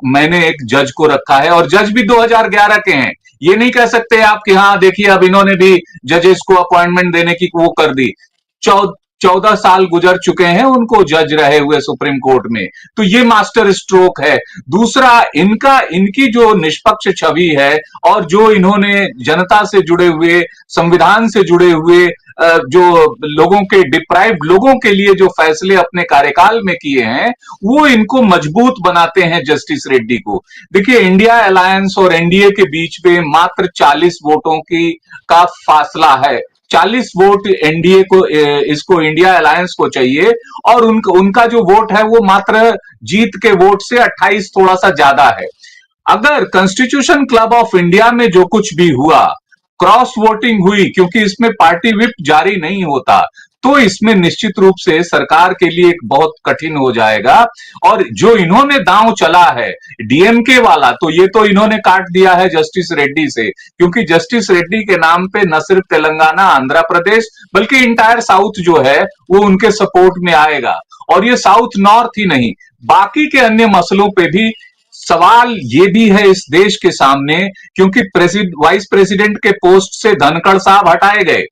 मैंने एक जज को रखा है, और जज भी 2011 के हैं। ये नहीं कह सकते आप कि हाँ देखिए अब इन्होंने भी जजेस को अपॉइंटमेंट देने की वो कर दी। 14 साल गुजर चुके हैं उनको जज रहे हुए सुप्रीम कोर्ट में। तो ये मास्टर स्ट्रोक है। दूसरा, इनकी जो निष्पक्ष छवि है और जो इन्होंने जनता से जुड़े हुए, संविधान से जुड़े हुए, जो लोगों के, डिप्राइव्ड लोगों के लिए जो फैसले अपने कार्यकाल में किए हैं, वो इनको मजबूत बनाते हैं जस्टिस रेड्डी को। देखिए, इंडिया अलायंस और एनडीए के बीच में मात्र 40 वोटों का फासला है। 40 वोट एनडीए को, इसको इंडिया अलायंस को चाहिए, और उनका जो वोट है वो मात्र जीत के वोट से 28 थोड़ा सा ज्यादा है। अगर कॉन्स्टिट्यूशन क्लब ऑफ इंडिया में जो कुछ भी हुआ, क्रॉस वोटिंग हुई, क्योंकि इसमें पार्टी व्हिप जारी नहीं होता, तो इसमें निश्चित रूप से सरकार के लिए एक बहुत कठिन हो जाएगा। और जो इन्होंने दांव चला है डीएमके वाला, तो ये तो इन्होंने काट दिया है जस्टिस रेड्डी से, क्योंकि जस्टिस रेड्डी के नाम पे न सिर्फ तेलंगाना, आंध्र प्रदेश, बल्कि इंटायर साउथ जो है वो उनके सपोर्ट में आएगा। और ये साउथ नॉर्थ ही नहीं, बाकी के अन्य मसलों पे भी सवाल ये भी है इस देश के सामने, क्योंकि वाइस प्रेसिडेंट के पोस्ट से धनखड़ साहब हटाए गए।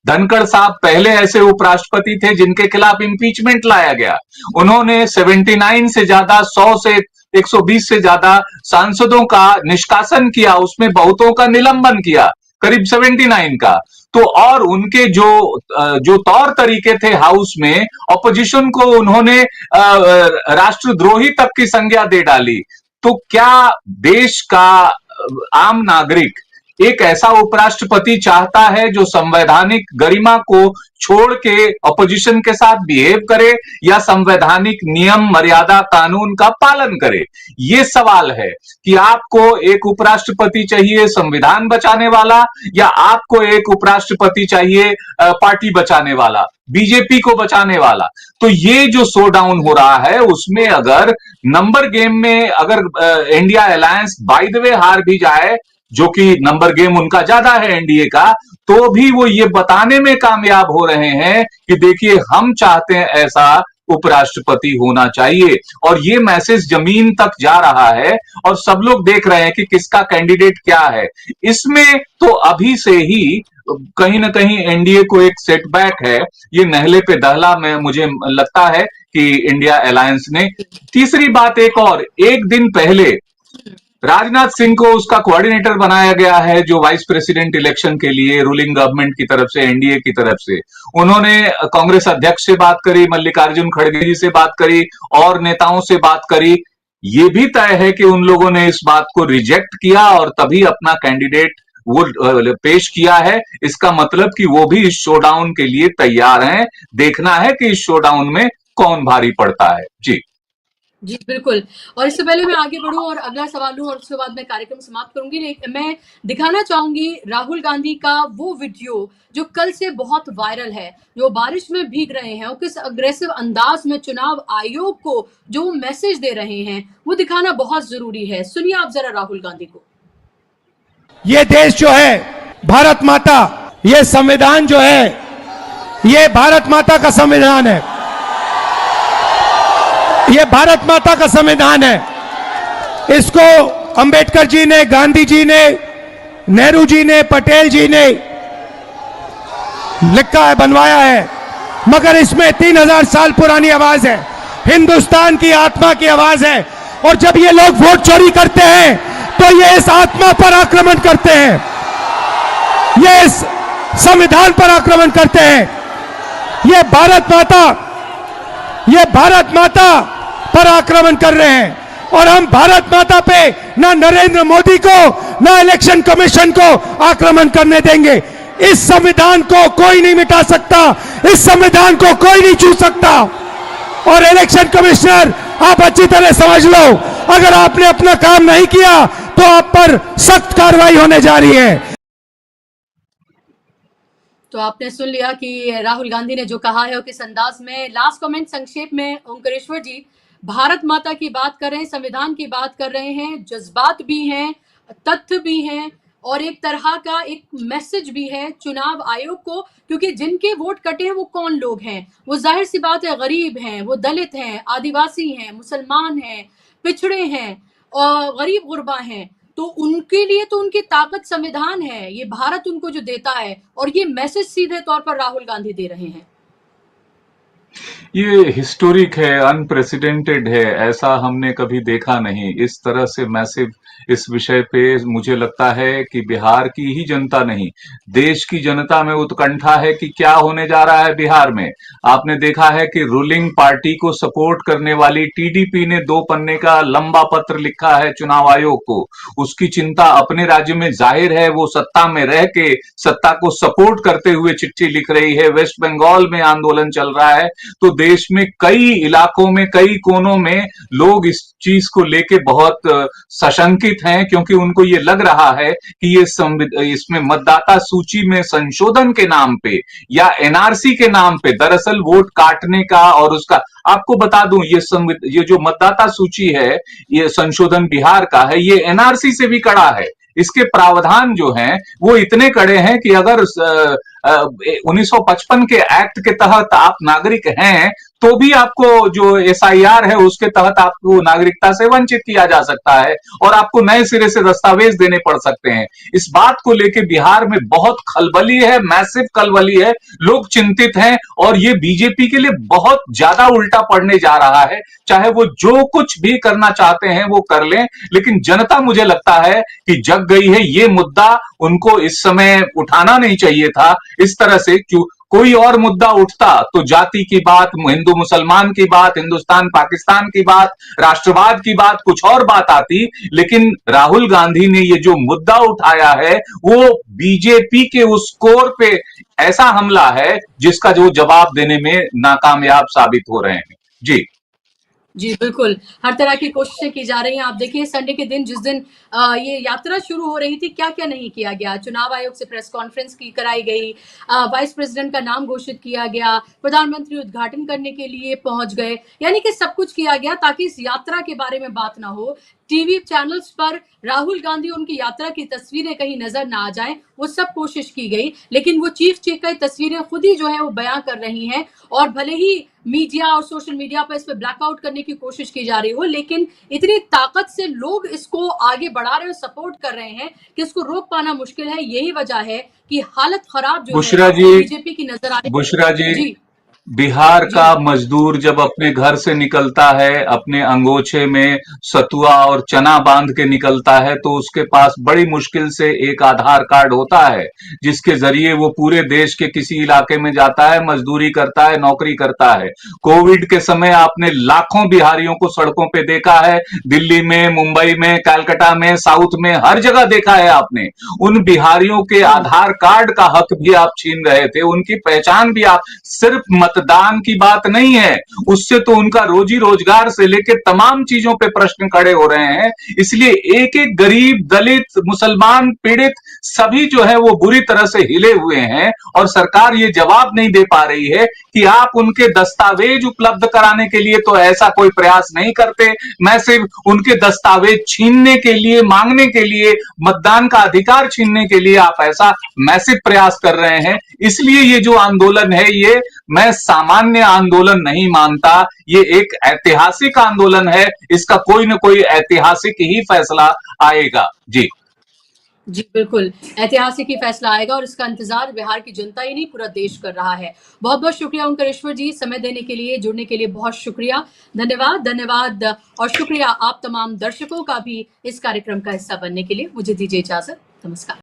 धनखड़ साहब पहले ऐसे उपराष्ट्रपति थे जिनके खिलाफ इंपीचमेंट लाया गया। उन्होंने 79 से ज्यादा, 100 से 120 से ज्यादा सांसदों का निष्कासन किया, उसमें बहुतों का निलंबन किया, करीब 79 का। तो और उनके जो तौर तरीके थे हाउस में, ऑपोजिशन को उन्होंने राष्ट्रद्रोही तक की संज्ञा दे डाली। तो क्या देश का आम नागरिक एक ऐसा उपराष्ट्रपति चाहता है जो संवैधानिक गरिमा को छोड़ के अपोजिशन के साथ बिहेव करे, या संवैधानिक नियम, मर्यादा, कानून का पालन करे? ये सवाल है कि आपको एक उपराष्ट्रपति चाहिए संविधान बचाने वाला, या आपको एक उपराष्ट्रपति चाहिए पार्टी बचाने वाला, बीजेपी को बचाने वाला। तो ये जो शो डाउन हो रहा है उसमें अगर नंबर गेम में अगर India alliance by the way हार भी जाए, जो कि नंबर गेम उनका ज्यादा है एनडीए का, तो भी वो ये बताने में कामयाब हो रहे हैं कि देखिए हम चाहते हैं ऐसा उपराष्ट्रपति होना चाहिए। और ये मैसेज जमीन तक जा रहा है और सब लोग देख रहे हैं कि किसका कैंडिडेट क्या है। इसमें तो अभी से ही कहीं ना कहीं एनडीए को एक सेटबैक है, ये नहले पे दहला में मुझे लगता है कि इंडिया अलायंस ने। तीसरी बात एक और, एक दिन पहले राजनाथ सिंह को उसका कोऑर्डिनेटर बनाया गया है, जो वाइस प्रेसिडेंट इलेक्शन के लिए रूलिंग गवर्नमेंट की तरफ से, एनडीए की तरफ से। उन्होंने कांग्रेस अध्यक्ष से बात करी, मल्लिकार्जुन खड़गे जी से बात करी, और नेताओं से बात करी। ये भी तय है कि उन लोगों ने इस बात को रिजेक्ट किया और तभी अपना कैंडिडेट वो पेश किया है। इसका मतलब कि वो भी इस शोडाउन के लिए तैयार हैं। देखना है कि इस शोडाउन में कौन भारी पड़ता है। जी जी बिल्कुल। और इससे पहले मैं आगे बढ़ूं और अगला सवाल लूं और उसके बाद मैं कार्यक्रम समाप्त करूंगी, मैं दिखाना चाहूंगी राहुल गांधी का वो वीडियो जो कल से बहुत वायरल है, जो बारिश में भीग रहे हैं और किस अग्रेसिव अंदाज में चुनाव आयोग को जो मैसेज दे रहे हैं, वो दिखाना बहुत जरूरी है। सुनिए आप जरा राहुल गांधी को। ये देश जो है भारत माता, ये संविधान जो है ये भारत माता का संविधान है, ये भारत माता का संविधान है। इसको अंबेडकर जी ने, गांधी जी ने, नेहरू जी ने, पटेल जी ने लिखा है, बनवाया है, मगर इसमें 3000 साल पुरानी आवाज है, हिंदुस्तान की आत्मा की आवाज है। और जब ये लोग वोट चोरी करते हैं तो ये इस आत्मा पर आक्रमण करते हैं, ये इस संविधान पर आक्रमण करते हैं। ये भारत माता पर आक्रमण कर रहे हैं। और हम भारत माता पे ना नरेंद्र मोदी को, ना इलेक्शन कमीशन को आक्रमण करने देंगे। इस संविधान को कोई नहीं मिटा सकता, इस संविधान को कोई नहीं छू सकता। और इलेक्शन कमिश्नर, आप अच्छी तरह समझ लो, अगर आपने अपना काम नहीं किया तो आप पर सख्त कार्रवाई होने जा रही है। तो आपने सुन लिया कि राहुल गांधी ने जो कहा है, किस अंदाज में। लास्ट कमेंट संक्षेप में ओंकारेश्वर जी, भारत माता की बात कर रहे हैं, संविधान की बात कर रहे हैं, जज्बात भी हैं, तथ्य भी हैं, और एक तरह का एक मैसेज भी है चुनाव आयोग को, क्योंकि जिनके वोट कटे हैं वो कौन लोग हैं? वो जाहिर सी बात है गरीब हैं, वो दलित हैं, आदिवासी हैं, मुसलमान हैं, पिछड़े हैं और गरीब गुरबा हैं। तो उनके लिए तो उनकी ताकत संविधान है, ये भारत उनको जो देता है, और ये मैसेज सीधे तौर पर राहुल गांधी दे रहे हैं। ये हिस्टोरिक है, अनप्रेसिडेंटेड है, ऐसा हमने कभी देखा नहीं। इस तरह से मैसिव इस विषय पे मुझे लगता है कि बिहार की ही जनता नहीं, देश की जनता में उत्कंठा है कि क्या होने जा रहा है बिहार में। आपने देखा है कि रूलिंग पार्टी को सपोर्ट करने वाली टीडीपी ने 2 पन्ने का लंबा पत्र लिखा है चुनाव आयोग को। उसकी चिंता अपने राज्य में जाहिर है, वो सत्ता में रह के सत्ता को सपोर्ट करते हुए चिट्ठी लिख रही है। वेस्ट बंगाल में आंदोलन चल रहा है, तो देश में कई इलाकों में, कई कोनों में लोग इस चीज को लेके बहुत सशंकित चिंतित हैं क्योंकि उनको ये लग रहा है कि ये इसमें मतदाता सूची में संशोधन के नाम पे या एनआरसी के नाम पे दरअसल वोट काटने का और उसका, आपको बता दूं ये जो मतदाता सूची है, ये संशोधन बिहार का है, ये एनआरसी से भी कड़ा है। इसके प्रावधान जो हैं वो इतने कड़े हैं कि अगर 1955 के एक्ट के तहत आप नागरिक हैं तो भी आपको जो एसआईआर है उसके तहत आपको नागरिकता से वंचित किया जा सकता है और आपको नए सिरे से दस्तावेज देने पड़ सकते हैं। इस बात को लेकर बिहार में बहुत खलबली है, मैसिव खलबली है, लोग चिंतित हैं और ये बीजेपी के लिए बहुत ज्यादा उल्टा पड़ने जा रहा है। चाहे वो जो कुछ भी करना चाहते हैं वो कर लें, लेकिन जनता मुझे लगता है कि जग गई है। ये मुद्दा उनको इस समय उठाना नहीं चाहिए था इस तरह से। क्यों कोई और मुद्दा उठता तो जाति की बात, हिंदू मुसलमान की बात, हिंदुस्तान पाकिस्तान की बात, राष्ट्रवाद की बात, कुछ और बात आती, लेकिन राहुल गांधी ने ये जो मुद्दा उठाया है वो बीजेपी के उस कोर पे ऐसा हमला है जिसका जो जवाब देने में नाकामयाब साबित हो रहे हैं। जी जी बिल्कुल, हर तरह की कोशिशें की जा रही हैं। आप देखिए संडे के दिन जिस दिन ये यात्रा शुरू हो रही थी, क्या-क्या नहीं किया गया। चुनाव आयोग से प्रेस कॉन्फ्रेंस की कराई गई, वाइस प्रेसिडेंट का नाम घोषित किया गया, प्रधानमंत्री उद्घाटन करने के लिए पहुंच गए, यानी कि सब कुछ किया गया ताकि इस यात्रा के बारे में बात ना हो। टीवी चैनल्स पर राहुल गांधी उनकी यात्रा की तस्वीरें कहीं नजर ना आ जाएं, वो सब कोशिश की गई, लेकिन वो चीख की तस्वीरें खुद ही जो है वो बयां कर रही हैं। और भले ही मीडिया और सोशल मीडिया पर इस पे ब्लैकआउट करने की कोशिश की जा रही हो, लेकिन इतनी ताकत से लोग इसको आगे बढ़ा रहे हैं, सपोर्ट कर रहे हैं कि इसको रोक पाना मुश्किल है। यही वजह है कि हालत खराब जो बुशरा है जी, बीजेपी की नजर आ रही है। बुशरा जी, जी बिहार जी का मजदूर जब अपने घर से निकलता है, अपने अंगोछे में सतुआ और चना बांध के निकलता है, तो उसके पास बड़ी मुश्किल से एक आधार कार्ड होता है जिसके जरिए वो पूरे देश के किसी इलाके में जाता है, मजदूरी करता है, नौकरी करता है। कोविड के समय आपने लाखों बिहारियों को सड़कों पे देखा है, दिल्ली में, मुंबई में, कलकत्ता में, साउथ में, हर जगह देखा है आपने। उन बिहारियों के आधार कार्ड का हक भी आप छीन रहे थे, उनकी पहचान भी आप, सिर्फ मतदान की बात नहीं है, उससे तो उनका रोजी रोजगार से लेकर तमाम चीजों पे प्रश्न खड़े हो रहे हैं। इसलिए एक एक गरीब, दलित, मुसलमान, पीड़ित सभी जो है वो बुरी तरह से हिले हुए हैं और सरकार ये जवाब नहीं दे पा रही है कि आप उनके दस्तावेज उपलब्ध कराने के लिए तो ऐसा कोई प्रयास नहीं करते, मैं सिर्फ उनके दस्तावेज छीनने के लिए, मांगने के लिए, मतदान का अधिकार छीनने के लिए आप ऐसा मैसिव प्रयास कर रहे हैं। इसलिए ये जो आंदोलन है ये मैं सामान्य आंदोलन नहीं मानता, ये एक ऐतिहासिक आंदोलन है, इसका कोई ना कोई ऐतिहासिक ही फैसला आएगा। जी जी बिल्कुल, ऐतिहासिक ही फैसला आएगा और इसका इंतजार बिहार की जनता ही नहीं पूरा देश कर रहा है। बहुत बहुत शुक्रिया ओंकारेश्वर जी, समय देने के लिए, जुड़ने के लिए बहुत शुक्रिया, धन्यवाद और शुक्रिया आप तमाम दर्शकों का भी इस कार्यक्रम का हिस्सा बनने के लिए। मुझे दीजिए इजाजत, नमस्कार।